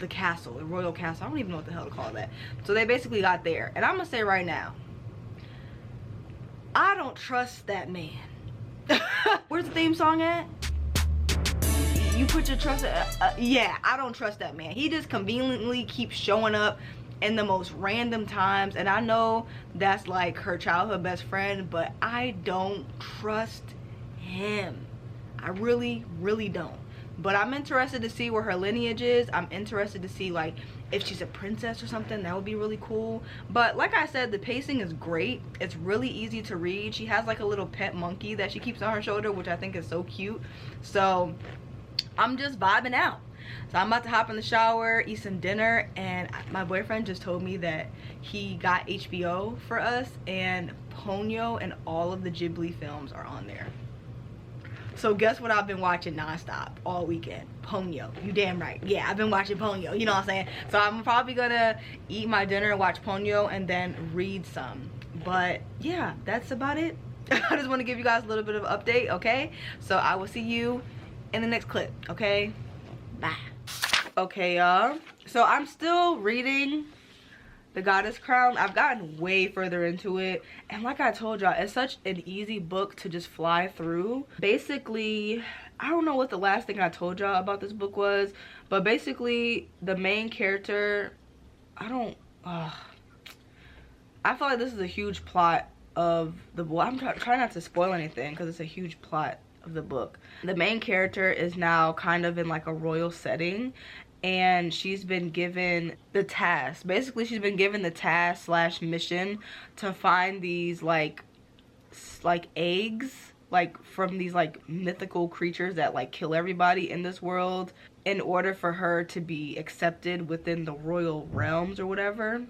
Speaker 1: castle. I don't even know what the hell to call that. So they basically got there, and I'm gonna say right now, I don't trust that man. Where's the theme song at? You put your trust yeah, I don't trust that man. He just conveniently keeps showing up in the most random times, and I know that's like her childhood best friend, but I don't trust him. I really don't. But I'm interested to see where her lineage is. I'm interested to see like if she's a princess or something. That would be really cool. But like I said, the pacing is great. It's really easy to read. She has like a little pet monkey that she keeps on her shoulder, which I think is so cute. So I'm just vibing out. So I'm about to hop in the shower, eat some dinner, and my boyfriend just told me that he got HBO for us, and Ponyo and all of the Ghibli films are on there. So guess what I've been watching nonstop all weekend? Ponyo. You damn right. Yeah, I've been watching Ponyo. You know what I'm saying? So I'm probably gonna eat my dinner, watch Ponyo, and then read some. But yeah, that's about it. I just want to give you guys a little bit of an update, okay? So I will see you in the next clip, okay? Bye. Okay, y'all, so I'm still reading The Goddess Crown. I've gotten way further into it, and like I told y'all, it's such an easy book to just fly through. Basically, I don't know what the last thing I told y'all about this book was, but basically the main character, I feel like this is a huge plot of the book. I'm trying not to spoil anything because it's a huge plot of the book. The main character is now kind of in like a royal setting, and she's been given the task. Basically, she's been given the task slash mission to find these like eggs, like from these like mythical creatures that like kill everybody in this world, in order for her to be accepted within the royal realms or whatever.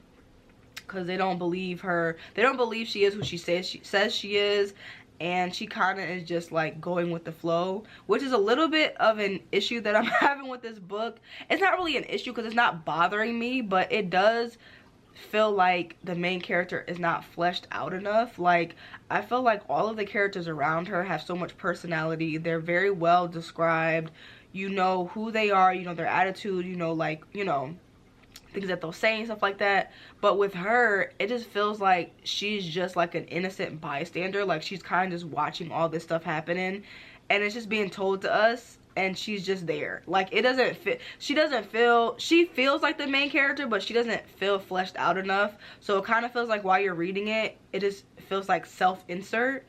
Speaker 1: Because they don't believe her. They don't believe she is who she says she is. And she kind of is just like going with the flow, which is a little bit of an issue that I'm having with this book. It's not really an issue because it's not bothering me, but it does feel like the main character is not fleshed out enough. Like, I feel like all of the characters around her have so much personality. They're very well described. You know who they are, you know their attitude, you know, like, you know, things that they'll say and stuff like that. But with her, it just feels like she's just like an innocent bystander. Like, she's kind of just watching all this stuff happening, and it's just being told to us, and she's just there. Like, it doesn't fit. She feels like the main character, but she doesn't feel fleshed out enough. So it kind of feels like while you're reading it, it just feels like self-insert.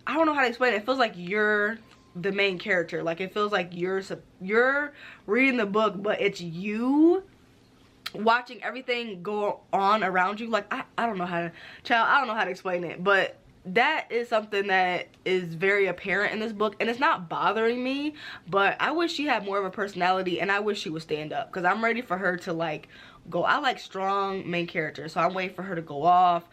Speaker 1: I don't know how to explain it. It feels like you're the main character. Like, it feels like you're reading the book, but it's you watching everything go on around you. Like, I don't know how to explain it, but that is something that is very apparent in this book, and it's not bothering me. But I wish she had more of a personality, and I wish she would stand up, because I'm ready for her to like go. I like strong main characters, so I'm waiting for her to go off.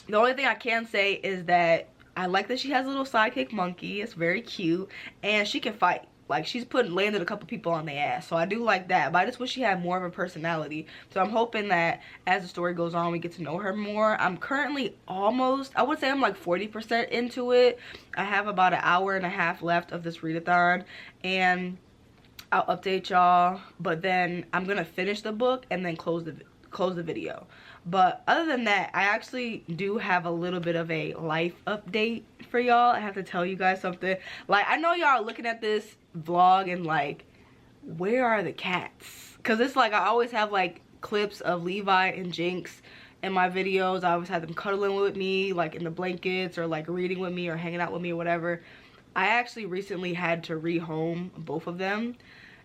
Speaker 1: The only thing I can say is that I like that she has a little sidekick monkey. It's very cute, and she can fight. Like, she's landed a couple people on their ass, so I do like that. But I just wish she had more of a personality. So I'm hoping that as the story goes on, we get to know her more. I'm currently almost, I would say I'm like 40% into it. I have about an hour and a half left of this readathon, and I'll update y'all. But then I'm gonna finish the book and then close the video. But other than that, I actually do have a little bit of a life update for y'all. I have to tell you guys something. Like, I know y'all are looking at this vlog and like, where are the cats? Because it's like, I always have like clips of Levi and Jinx in my videos. I always have them cuddling with me, like in the blankets, or like reading with me, or hanging out with me, or whatever. I actually recently had to rehome both of them,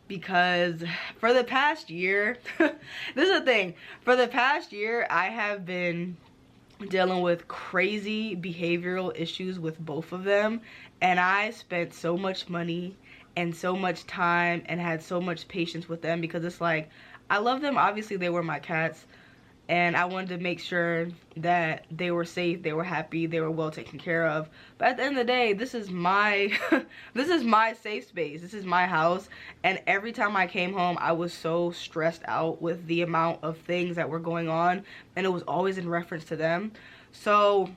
Speaker 1: because for the past year, this is the thing, for the past year I have been dealing with crazy behavioral issues with both of them, and I spent so much money and so much time and had so much patience with them, because it's like, I love them, obviously they were my cats, and I wanted to make sure that they were safe, they were happy, they were well taken care of. But at the end of the day, this is my this is my safe space, this is my house, and every time I came home I was so stressed out with the amount of things that were going on, and it was always in reference to them. So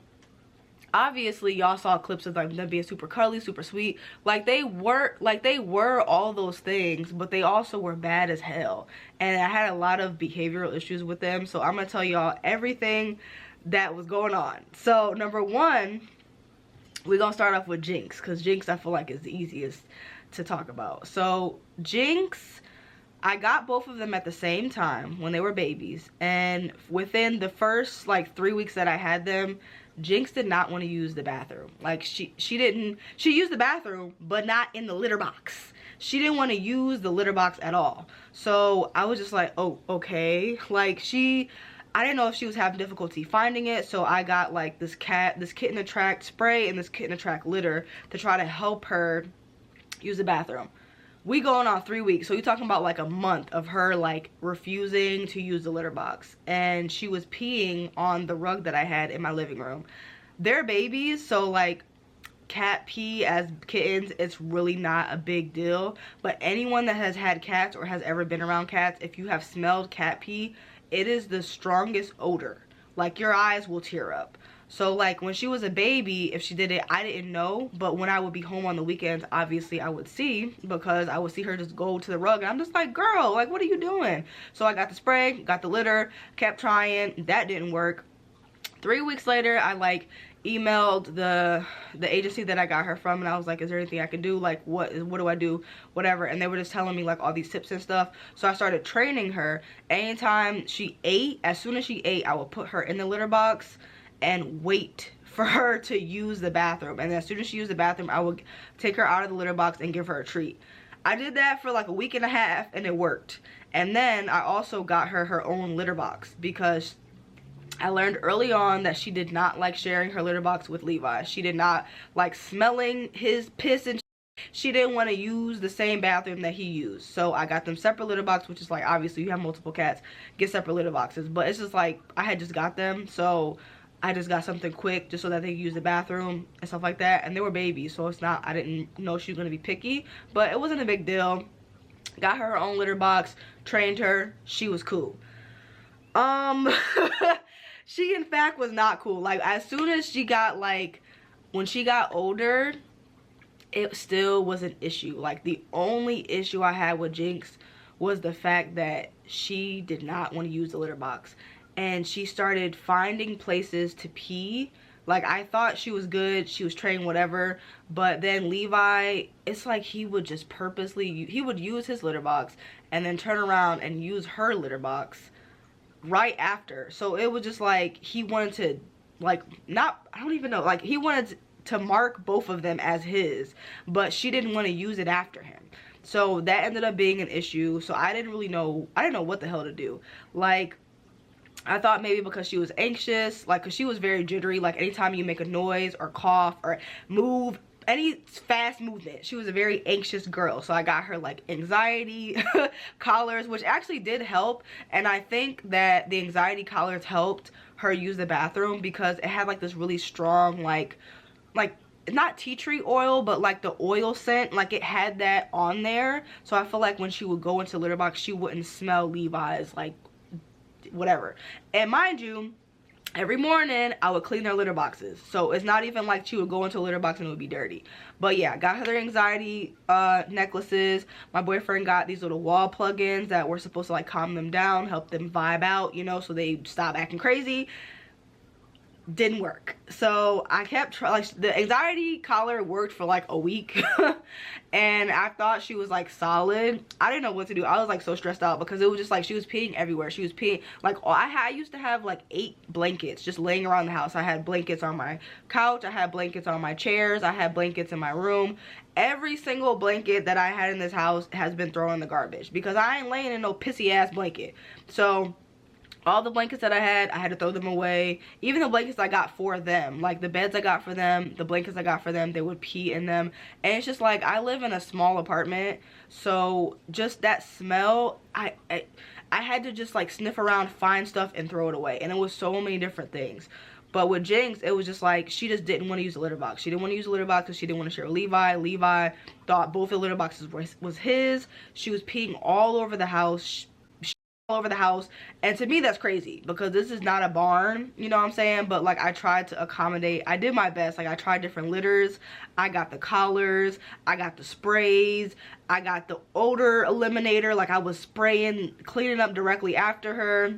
Speaker 1: obviously y'all saw clips of like them being super cuddly, super sweet, like they were all those things, but they also were bad as hell, and I had a lot of behavioral issues with them. So I'm gonna tell y'all everything that was going on. So number one, we're gonna start off with Jinx, because Jinx I feel like is the easiest to talk about. So Jinx, I got both of them at the same time when they were babies, and within the first like 3 weeks that I had them, Jinx did not want to use the bathroom. Like she used the bathroom, but not in the litter box. She didn't want to use the litter box at all. So I was just like, oh, okay. Like I didn't know if she was having difficulty finding it, so I got like this kitten attract spray and this kitten attract litter to try to help her use the bathroom. We going on 3 weeks, so you're talking about like a month of her like refusing to use the litter box, and she was peeing on the rug that I had in my living room. They're babies, so like cat pee as kittens, it's really not a big deal, but anyone that has had cats or has ever been around cats, if you have smelled cat pee, it is the strongest odor. Like your eyes will tear up. So like when she was a baby, if she did it, I didn't know, but when I would be home on the weekends, obviously I would see, because I would see her just go to the rug, and I'm just like, girl, like what are you doing? So I got the spray, got the litter, kept trying, that didn't work. 3 weeks later, I like emailed the agency that I got her from, and I was like, is there anything I can do? Like what do I do? Whatever. And they were just telling me like all these tips and stuff. So I started training her. Anytime she ate, as soon as she ate, I would put her in the litter box and wait for her to use the bathroom, and as soon as she used the bathroom, I would take her out of the litter box and give her a treat. I did that for like a week and a half, and it worked. And then I also got her own litter box, because I learned early on that she did not like sharing her litter box with Levi. She did not like smelling his piss, and she didn't want to use the same bathroom that he used. So I got them separate litter box, which is like, obviously you have multiple cats, get separate litter boxes, but it's just like I had just got them, so I just got something quick just so that they could use the bathroom and stuff like that. And they were babies, so it's not, I didn't know she was going to be picky, but it wasn't a big deal. Got her own litter box, trained her, she was cool. She in fact was not cool. Like as soon as she got like, when she got older, it still was an issue. Like the only issue I had with Jinx was the fact that she did not want to use the litter box, and she started finding places to pee. Like I thought she was good, she was trained, whatever, but then Levi, it's like he would just purposely, he would use his litter box and then turn around and use her litter box right after. So it was just like he wanted to like, not, I don't even know, like he wanted to mark both of them as his, but she didn't want to use it after him. So that ended up being an issue. So I didn't know what the hell to do. Like I thought maybe because she was anxious, like because she was very jittery, like anytime you make a noise or cough or move, any fast movement, she was a very anxious girl. So I got her like anxiety collars, which actually did help, and I think that the anxiety collars helped her use the bathroom, because it had like this really strong like not tea tree oil, but like the oil scent, like it had that on there. So I feel like when she would go into the litter box, she wouldn't smell Levi's like whatever. And mind you, every morning I would clean their litter boxes, so it's not even like she would go into a litter box and it would be dirty. But yeah, got her their anxiety necklaces. My boyfriend got these little wall plug-ins that were supposed to like calm them down, help them vibe out, you know, so they stop acting crazy. Didn't work. So I kept like the anxiety collar worked for like a week and I thought she was like solid. I didn't know what to do. I was like so stressed out because it was just like she was peeing everywhere. She was peeing like I used to have like 8 blankets just laying around the house. I had blankets on my couch, I had blankets on my chairs, I had blankets in my room. Every single blanket that I had in this house has been thrown in the garbage because I ain't laying in no pissy ass blanket. So all the blankets that I had to throw them away. Even the blankets I got for them, like the beds I got for them, the blankets I got for them, they would pee in them. And it's just like, I live in a small apartment, so just that smell, I had to just like sniff around, find stuff, and throw it away. And it was so many different things. But with Jinx, it was just like, she just didn't want to use a litter box. She didn't want to use a litter box because she didn't want to share with Levi. Levi thought both the litter boxes was his. She was peeing all over the house. All over the house. And to me, that's crazy because this is not a barn, you know what I'm saying? But like, I tried to accommodate. I did my best. Like, I tried different litters. I got the collars. I got the sprays. I got the odor eliminator. Like, I was spraying, cleaning up directly after her.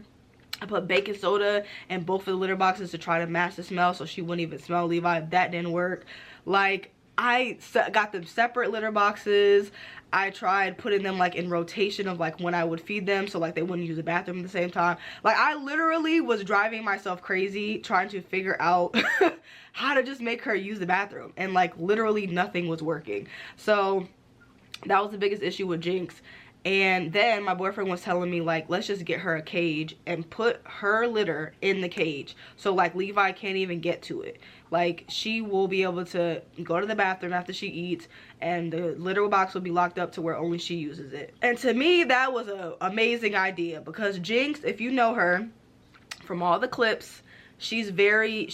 Speaker 1: I put baking soda in both of the litter boxes to try to match the smell so she wouldn't even smell Levi. That didn't work. Like, I got them separate litter boxes. I tried putting them like in rotation of like when I would feed them, so like they wouldn't use the bathroom at the same time. Like, I literally was driving myself crazy trying to figure out how to just make her use the bathroom, and like literally nothing was working. So that was the biggest issue with Jinx. And then my boyfriend was telling me, like, let's just get her a cage and put her litter in the cage. So, like, Levi can't even get to it. Like, she will be able to go to the bathroom after she eats, and the litter box will be locked up to where only she uses it. And to me, that was an amazing idea because Jinx, if you know her from all the clips, she was very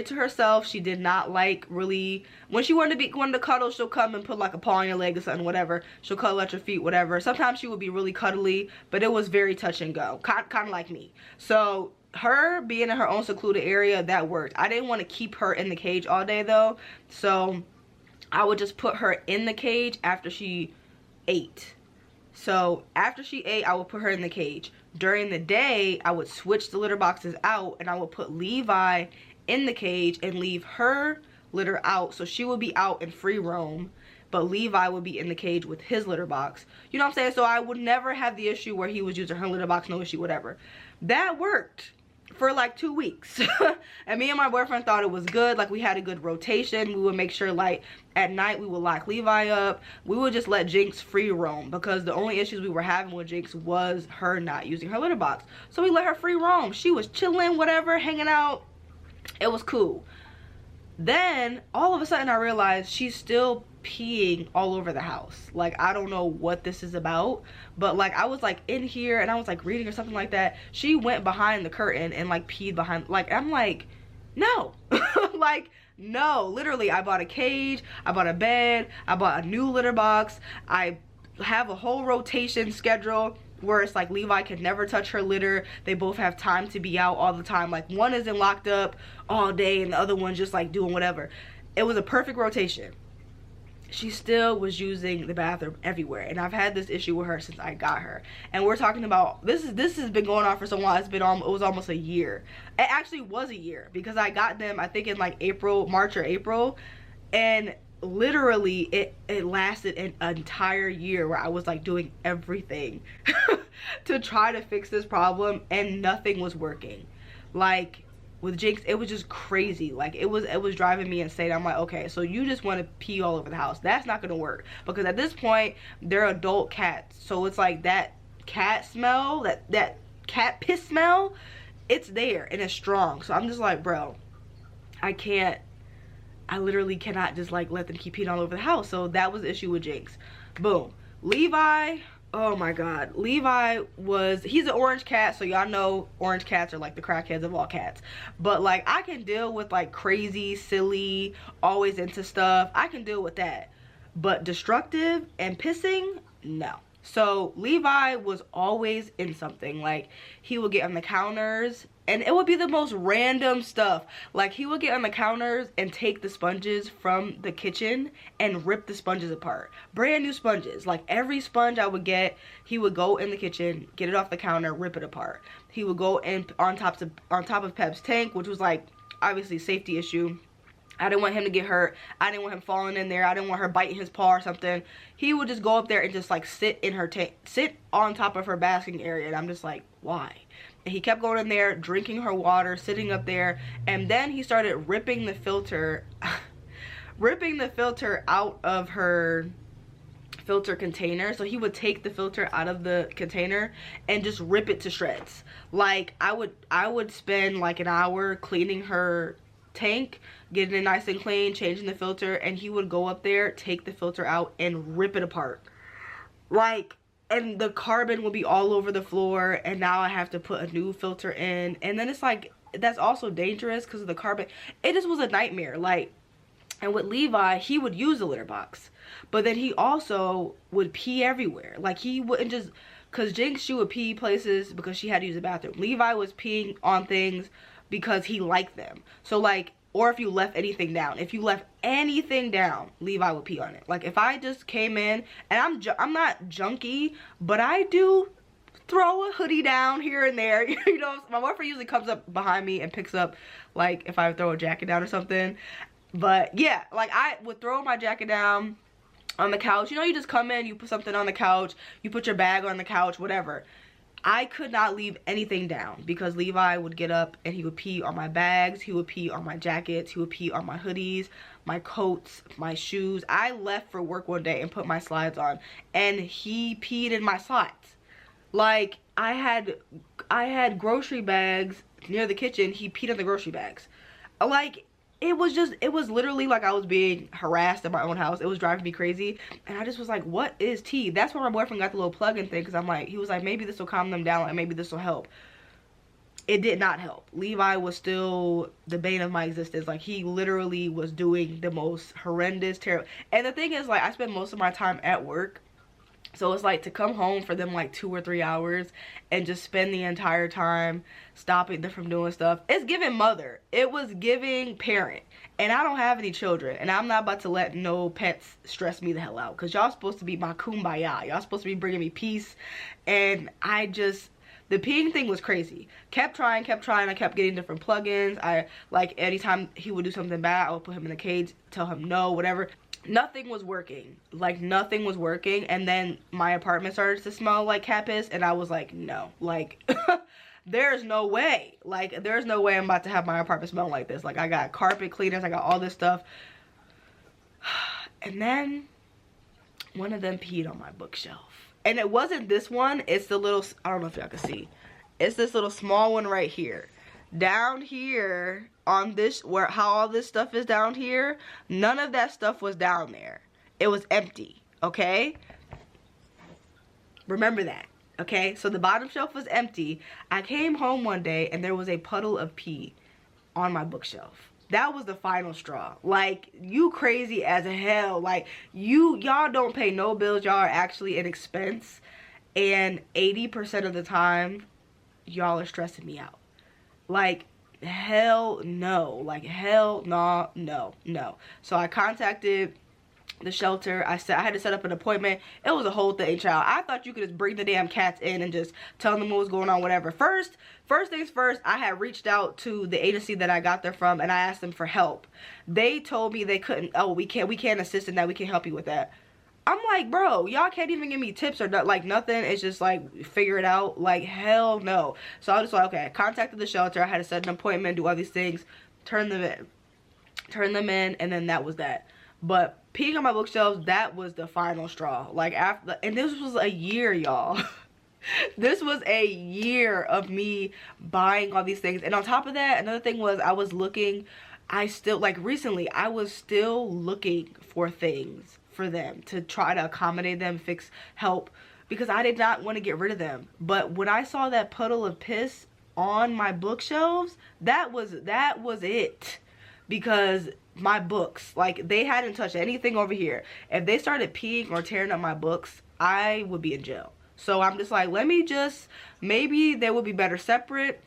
Speaker 1: to herself. She did not like really, when she wanted to cuddle, she'll come and put like a paw on your leg or something, whatever. She'll cuddle at your feet, whatever. Sometimes she would be really cuddly, but it was very touch and go, kind of like me. So her being in her own secluded area, that worked. I didn't want to keep her in the cage all day though, so I would just put her in the cage after she ate. So after she ate, I would put her in the cage. During the day, I would switch the litter boxes out and I would put Levi in the cage and leave her litter out. So she would be out in free roam, but Levi would be in the cage with his litter box. You know what I'm saying? So I would never have the issue where he was using her litter box, no issue, whatever. That worked for like 2 weeks. And me and my boyfriend thought it was good. Like, we had a good rotation. We would make sure, like, at night we would lock Levi up. We would just let Jinx free roam because the only issues we were having with Jinx was her not using her litter box. So we let her free roam. She was chilling, whatever, hanging out. It was cool. Then all of a sudden I realized she's still peeing all over the house. Like, I don't know what this is about, but like, I was like in here and I was like reading or something like that. She went behind the curtain and like peed behind, like, I'm like, no. Like, no. Literally, I bought a cage, I bought a bed, I bought a new litter box. I have a whole rotation schedule where it's like Levi can never touch her litter. They both have time to be out all the time. Like, one isn't locked up all day and the other one's just like doing whatever. It was a perfect rotation. She still was using the bathroom everywhere, and I've had this issue with her since I got her. And we're talking about, this has been going on for so long. It was almost a year. It actually was a year because I got them, I think, in like March or April, and literally it lasted an entire year where I was like doing everything to try to fix this problem, and nothing was working. Like, with Jinx, it was just crazy. Like, it was driving me insane. I'm like, okay, so you just want to pee all over the house. That's not gonna work because at this point they're adult cats, so it's like that cat smell, that cat piss smell, it's there and it's strong. So I'm just like, bro, I literally cannot just like let them keep peeing all over the house. So that was the issue with Jinx. Boom. Levi, oh my god, Levi he's an orange cat, so y'all know orange cats are like the crackheads of all cats. But like, I can deal with like crazy, silly, always into stuff. I can deal with that. But destructive and pissing, no. So Levi was always in something. Like, he would get on the counters and it would be the most random stuff. Like, he would get on the counters and take the sponges from the kitchen and rip the sponges apart. Brand new sponges. Like, every sponge I would get, he would go in the kitchen, get it off the counter, rip it apart. He would go in on top of Pep's tank, which was like obviously a safety issue. I didn't want him to get hurt. I didn't want him falling in there. I didn't want her biting his paw or something. He would just go up there and just like sit in her tank, sit on top of her basking area. And I'm just like, why? And he kept going in there, drinking her water, sitting up there. And then he started ripping the filter, ripping the filter out of her filter container, so he would take the filter out of the container and just rip it to shreds. Like I would spend like an hour cleaning her tank, getting it nice and clean, changing the filter, and he would go up there, take the filter out and rip it apart. Like, and the carbon will be all over the floor, and now I have to put a new filter in, and then it's like, that's also dangerous because of the carbon. It just was a nightmare. Like, and with Levi, he would use the litter box, but then he also would pee everywhere. Like, he wouldn't just, because Jinx, she would pee places because she had to use the bathroom. Levi was peeing on things because he liked them. So like, or if you left anything down, Levi would pee on it. Like, if I just came in, and I'm not junky, but I do throw a hoodie down here and there. You know, my boyfriend usually comes up behind me and picks up, like, if I throw a jacket down or something. But yeah, like, I would throw my jacket down on the couch. You know, you just come in, you put something on the couch, you put your bag on the couch, whatever. I could not leave anything down because Levi would get up and he would pee on my bags, he would pee on my jackets, he would pee on my hoodies, my coats, my shoes. I left for work one day and put my slides on, and he peed in my slides. Like, I had grocery bags near the kitchen, he peed in the grocery bags. Like, it was literally like I was being harassed in my own house. It was driving me crazy, and I just was like, what is tea? That's where my boyfriend got the little plug-in thing, because I'm like, he was like, maybe this will calm them down, like maybe this will help. It did not help. Levi was still the bane of my existence. Like, he literally was doing the most horrendous, terrible. And the thing is, like, I spend most of my time at work, so it's like to come home for them like 2 or 3 hours and just spend the entire time stopping them from doing stuff. It's giving mother. It was giving parent. And I don't have any children, and I'm not about to let no pets stress me the hell out, because y'all supposed to be my kumbaya. Y'all supposed to be bringing me peace. And I just, the peeing thing was crazy. Kept trying. I kept getting different plugins. I, like, anytime he would do something bad, I would put him in a cage, tell him no, whatever. Nothing was working. Like, nothing was working. And then my apartment started to smell like cat piss, and I was like, no. Like, there's no way. Like, there's no way I'm about to have my apartment smell like this. Like, I got carpet cleaners, I got all this stuff. And then one of them peed on my bookshelf. And it wasn't this one. It's the little, I don't know if y'all can see. It's this little small one right here. Down here on this, where how all this stuff is down here, none of that stuff was down there. It was empty, okay? Remember that, okay? So the bottom shelf was empty. I came home one day and there was a puddle of pee on my bookshelf. That was the final straw. Like, you crazy as hell. Like, y'all don't pay no bills. Y'all are actually an expense, and 80% of the time y'all are stressing me out. Like, hell no. Like, hell no, no. So I contacted the shelter. I had to set up an appointment. It was a whole thing, child. I thought you could just bring the damn cats in and just tell them what was going on, whatever. First things first, I had reached out to the agency that I got there from, and I asked them for help. They told me they couldn't, oh, we can't assist in that, we can't help you with that. I'm like, bro, y'all can't even give me tips or like nothing. It's just like, figure it out. Like, hell no. So I was like, okay, I contacted the shelter. I had to set an appointment, do all these things, turn them in, and then that was that. But peeing on my bookshelves, that was the final straw. Like, after, and this was a year, y'all. This was a year of me buying all these things. And on top of that, another thing was, I was looking, recently, I was still looking for things for them to try to accommodate them, fix, help, because I did not want to get rid of them. But when I saw that puddle of piss on my bookshelves, that was it. Because my books, like, they hadn't touched anything over here. If they started peeing or tearing up my books, I would be in jail. So I'm just like, maybe they would be better separate,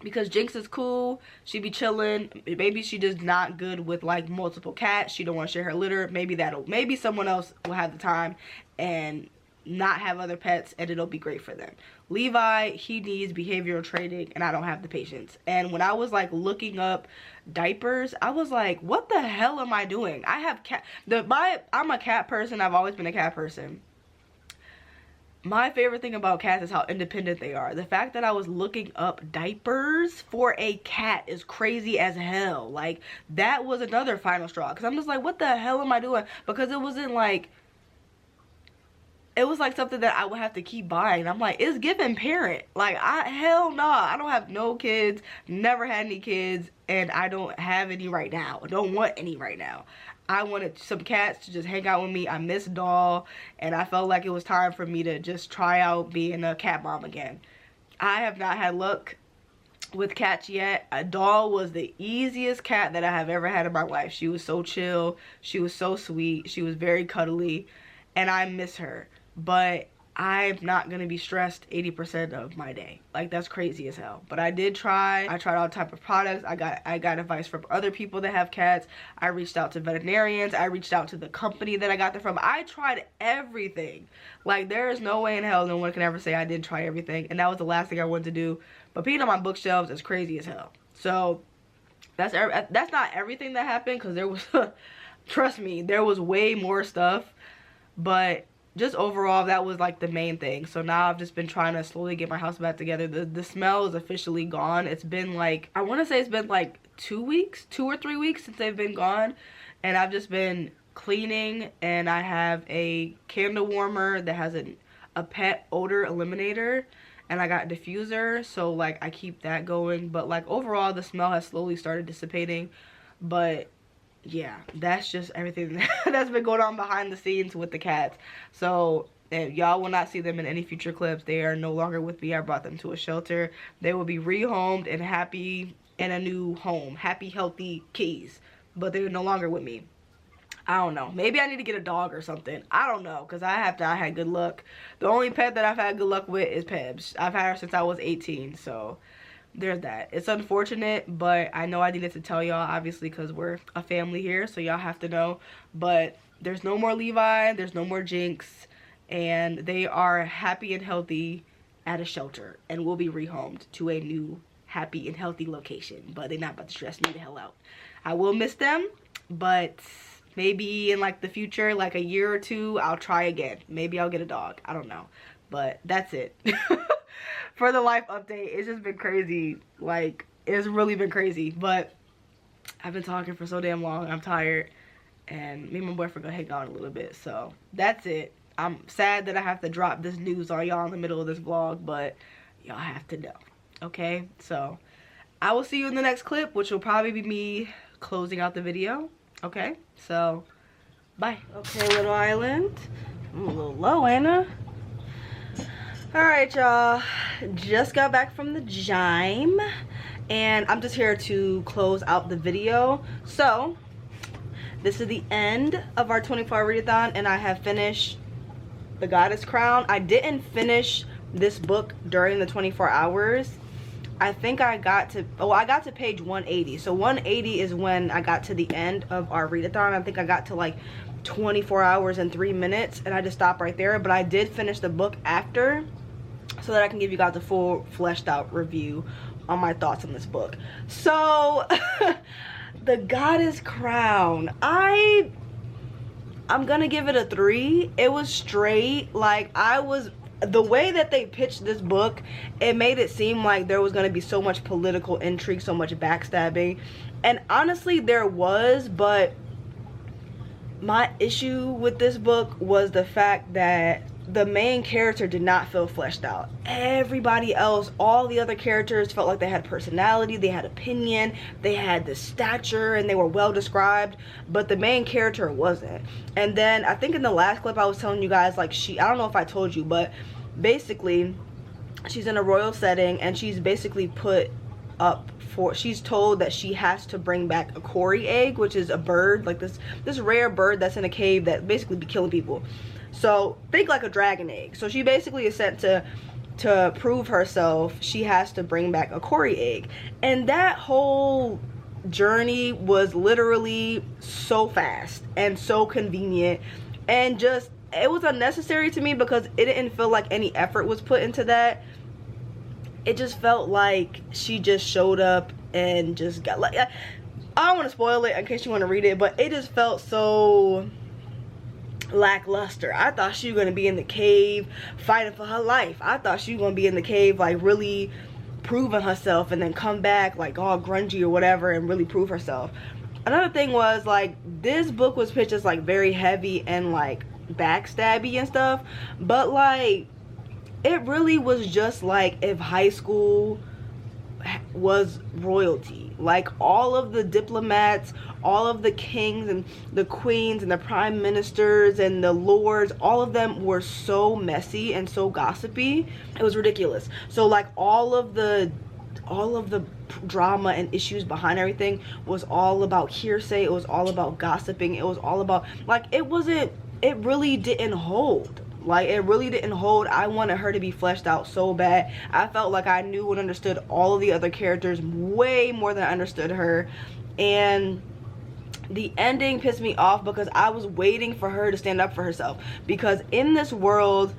Speaker 1: because Jinx is cool, she be chilling. Maybe she just not good with like multiple cats, she don't want to share her litter. Maybe someone else will have the time and not have other pets, and it'll be great for them. Levi, he needs behavioral training, and I don't have the patience. And when I was like looking up diapers, I was like, what the hell am I doing? I have I'm a cat person. I've always been a cat person. My favorite thing about cats is how independent they are. The fact that I was looking up diapers for a cat is crazy as hell. Like, that was another final straw, because I'm just like, what the hell am I doing? Because it wasn't like, it was like something that I would have to keep buying. I'm like, it's giving parent. Like, hell no, I don't have no kids, never had any kids, and I don't have any right now. I don't want any right now. I wanted some cats to just hang out with me. I miss Doll, and I felt like it was time for me to just try out being a cat mom again. I have not had luck with cats yet. Doll was the easiest cat that I have ever had in my life. She was so chill. She was so sweet. She was very cuddly, and I miss her. But I'm not gonna be stressed 80% of my day. Like, that's crazy as hell. But I did try. I tried all type of products. I got advice from other people that have cats. I reached out to veterinarians. I reached out to the company that I got them from. I tried everything. Like, there is no way in hell no one can ever say I didn't try everything. And that was the last thing I wanted to do. But being on my bookshelves is crazy as hell. So that's not everything that happened, because there was trust me, there was way more stuff. But just overall, that was like the main thing. So now I've just been trying to slowly get my house back together. The smell is officially gone. It's been like, I want to say it's been like 2 or 3 weeks since they've been gone. And I've just been cleaning, and I have a candle warmer that has a pet odor eliminator, and I got a diffuser, so like I keep that going. But like overall, the smell has slowly started dissipating. But yeah, that's just everything that's been going on behind the scenes with the cats. So y'all will not see them in any future clips. They are no longer with me. I brought them to a shelter. They will be rehomed and happy in a new home. Happy, healthy kitties. But they're no longer with me. I don't know. Maybe I need to get a dog or something. I don't know, because I had good luck. The only pet that I've had good luck with is Pebs. I've had her since I was 18, so there's that. It's unfortunate, but I know I needed to tell y'all, obviously, because we're a family here, so y'all have to know. But there's no more Levi, there's no more Jinx, and they are happy and healthy at a shelter, and will be rehomed to a new happy and healthy location. But they're not about to stress me the hell out. I will miss them, but maybe in like the future, like a year or two, I'll try again. Maybe I'll get a dog. I don't know. But that's it. For the life update, it's just been crazy. Like, it's really been crazy. But I've been talking for so damn long. I'm tired. And me and my boyfriend gonna hang out a little bit. So that's it. I'm sad that I have to drop this news on y'all in the middle of this vlog, but y'all have to know. Okay? So I will see you in the next clip, which will probably be me closing out the video. Okay? So bye. Okay, Little Island. I'm a little low, ain't I? Alright, y'all, just got back from the gym, and I'm just here to close out the video. So this is the end of our 24-hour readathon, and I have finished The Goddess Crown. I didn't finish this book during the 24 hours. I think I got to page 180. So 180 is when I got to the end of our readathon. I think I got to like 24 hours and 3 minutes, and I just stopped right there. But I did finish the book after, so that I can give you guys a full fleshed out review on my thoughts on this book. So The Goddess Crown, I'm gonna give it a 3. It was straight. Like, the way that they pitched this book, it made it seem like there was gonna be so much political intrigue, so much backstabbing, and honestly there was. But my issue with this book was the fact that the main character did not feel fleshed out. Everybody else, all the other characters, felt like they had personality, they had opinion, they had the stature, and they were well described, but the main character wasn't. And then I think in the last clip I was telling you guys, like, I don't know if I told you, but basically she's in a royal setting, and she's basically put up for, she's told that she has to bring back a Cory egg, which is a bird, like this rare bird that's in a cave that basically be killing people. So think like a dragon egg. So she basically is sent to prove herself. She has to bring back a Cory egg, and that whole journey was literally so fast and so convenient, and just, it was unnecessary to me because it didn't feel like any effort was put into that. It just felt like she just showed up and just got, like, I don't want to spoil it in case you want to read it, but it just felt so lackluster. I thought she was going to be in the cave fighting for her life. I thought she was going to be in the cave like really proving herself, and then come back like all grungy or whatever and really prove herself. Another thing was, like, this book was pitched as like very heavy and like backstabby and stuff, but like it really was just like if high school was royalty. Like all of the diplomats, all of the kings and the queens and the prime ministers and the lords, all of them were so messy and so gossipy. It was ridiculous. So like all of the drama and issues behind everything was all about hearsay. It was all about gossiping. It was all about like it really didn't hold. Like it really didn't hold. I wanted her to be fleshed out so bad. I felt like I knew and understood all of the other characters way more than I understood her, and the ending pissed me off because I was waiting for her to stand up for herself. Because in this world,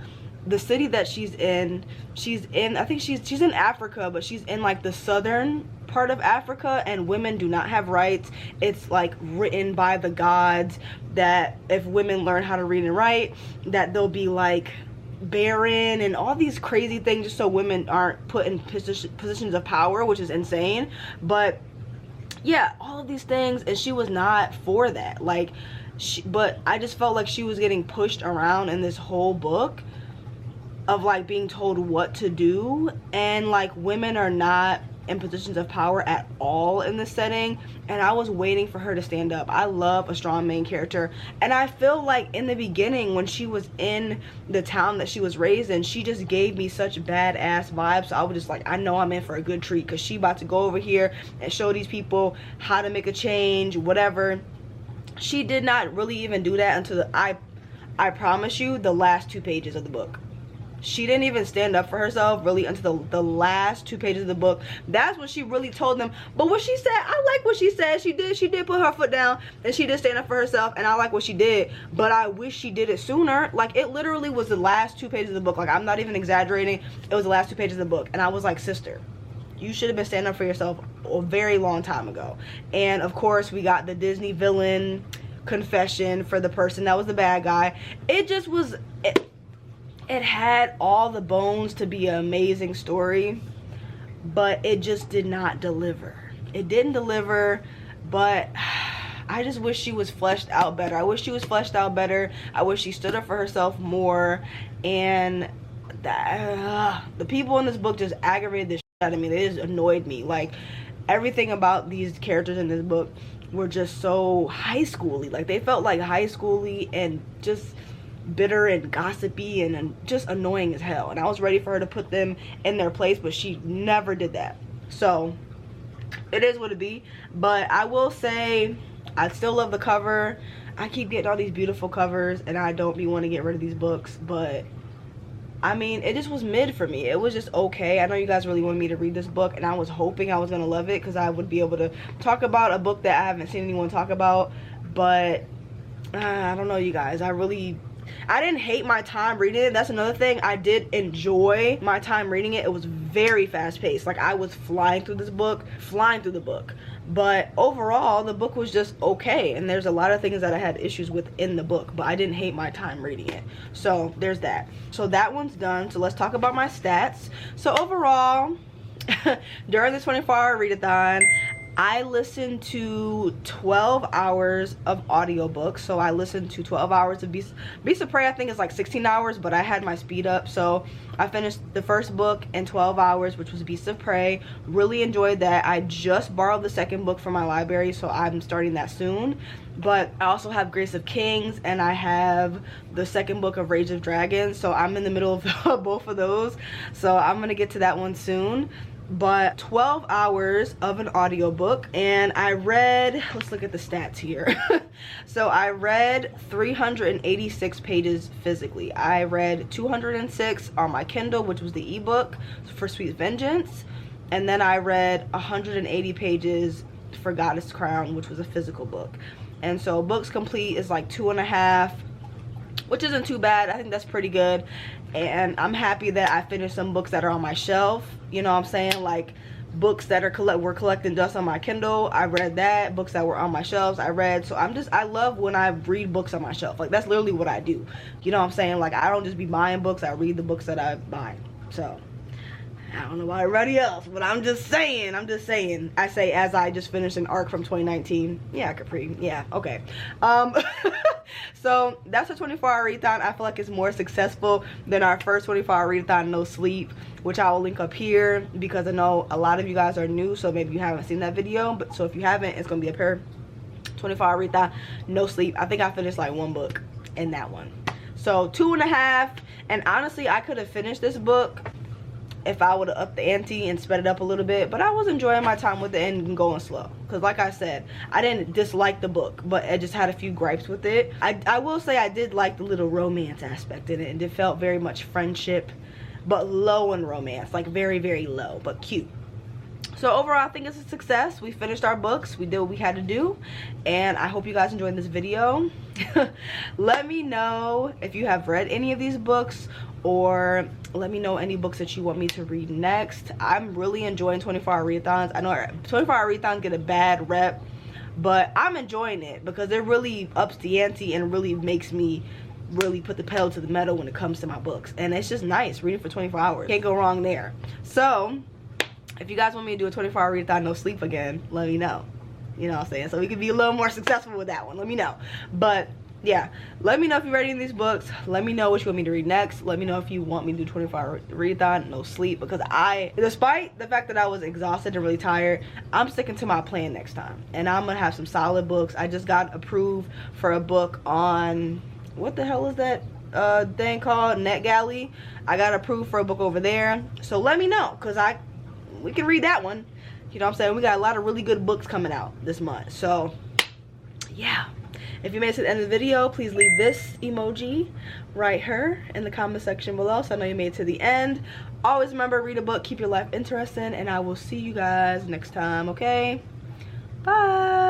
Speaker 1: the city that she's in, I think she's in Africa, but she's in like the southern part of Africa, and women do not have rights. It's like written by the gods that if women learn how to read and write, that they'll be like barren and all these crazy things just so women aren't put in positions of power, which is insane. But yeah, all of these things, and she was not for that. Like but I just felt like she was getting pushed around in this whole book of like being told what to do, and like women are not in positions of power at all in this setting, and I was waiting for her to stand up. I love a strong main character, and I feel like in the beginning when she was in the town that she was raised in, she just gave me such badass vibes. So I was just like, I know I'm in for a good treat because she about to go over here and show these people how to make a change, whatever. She did not really even do that until I promise you, the last 2 pages of the book. She didn't even stand up for herself really until the last 2 pages of the book. That's when she really told them. But what she said, I like what she said. She did put her foot down, and she did stand up for herself, and I like what she did. But I wish she did it sooner. Like it literally was the last 2 pages of the book. Like I'm not even exaggerating. It was the last 2 pages of the book, and I was like, sister, you should have been standing up for yourself a very long time ago. And of course we got the Disney villain confession for the person that was the bad guy. It just was it had all the bones to be an amazing story, but it just did not deliver. It didn't deliver, but I just wish she was fleshed out better. I wish she was fleshed out better. I wish she stood up for herself more. And the people in this book just aggravated the shit out of me. They just annoyed me. Like everything about these characters in this book were just so high schooly. Like they felt like high schooly and just bitter and gossipy and just annoying as hell. And I was ready for her to put them in their place, but she never did that. So it is what it be. But I will say I still love the cover. I keep getting all these beautiful covers, and I don't be wanting to get rid of these books, but I mean, it just was mid for me. It was just okay. I know you guys really wanted me to read this book, and I was hoping I was gonna love it because I would be able to talk about a book that I haven't seen anyone talk about. But I don't know, you guys. I didn't hate my time reading it. That's another thing. I did enjoy my time reading it. It was very fast paced. Like I was flying through the book. But overall, the book was just okay. And there's a lot of things that I had issues with in the book, but I didn't hate my time reading it. So there's that. So that one's done. So let's talk about my stats. So overall, during this 24-hour readathon, I listened to 12 hours of audiobooks. So I listened to 12 hours of Beasts of Prey. I think it's like 16 hours, but I had my speed up. So I finished the first book in 12 hours, which was Beasts of Prey. Really enjoyed that. I just borrowed the second book from my library, so I'm starting that soon. But I also have Grace of Kings, and I have the second book of Rage of Dragons. So I'm in the middle of both of those. So I'm gonna get to that one soon. But 12 hours of an audiobook, and I read, let's look at the stats here. So I read 386 pages physically. I read 206 on my Kindle, which was the ebook for Sweet Vengeance, and then I read 180 pages for Goddess Crown, which was a physical book. And so books complete is like 2.5, which isn't too bad. I think that's pretty good. And I'm happy that I finished some books that are on my shelf. You know what I'm saying? Like books that are were collecting dust on my Kindle. I read that. Books that were on my shelves, I read. So I love when I read books on my shelf. Like that's literally what I do. You know what I'm saying? Like I don't just be buying books. I read the books that I buy. So I don't know about everybody else, but I'm just saying. I say as I just finished an arc from 2019. Yeah, Capri. Yeah, okay. So that's a 24-hour readathon. I feel like it's more successful than our first 24-hour readathon, No Sleep, which I will link up here because I know a lot of you guys are new, so maybe you haven't seen that video. But so if you haven't, it's gonna be up here. 24-hour readathon, No Sleep. I think I finished like 1 book in that one. So 2.5, and honestly I could have finished this book if I would have upped the ante and sped it up a little bit, but I was enjoying my time with it and going slow because like I said, I didn't dislike the book, but I just had a few gripes with it. I will say I did like the little romance aspect in it, and it felt very much friendship but low in romance, like very, very low but cute. So overall, I think it's a success. We finished our books. We did what we had to do. And I hope you guys enjoyed this video. Let me know if you have read any of these books, or let me know any books that you want me to read next. I'm really enjoying 24-hour readathons. I know 24-hour readathons get a bad rep, but I'm enjoying it because it really ups the ante and really makes me really put the pedal to the metal when it comes to my books. And it's just nice reading for 24 hours. Can't go wrong there. So if you guys want me to do a 24-hour readathon, No Sleep again, let me know. You know what I'm saying? So we could be a little more successful with that one. Let me know. But yeah, let me know if you're reading these books. Let me know what you want me to read next. Let me know if you want me to do 24-hour readathon, No Sleep, because despite the fact that I was exhausted and really tired, I'm sticking to my plan next time. And I'm gonna have some solid books. I just got approved for a book on, what the hell is that thing called? NetGalley. I got approved for a book over there. So let me know, because we can read that one. You know what I'm saying? We got a lot of really good books coming out this month. So yeah, if you made it to the end of the video, please leave this emoji right here in the comment section below so I know you made it to the end. Always remember, read a book, keep your life interesting, and I will see you guys next time. Okay, bye.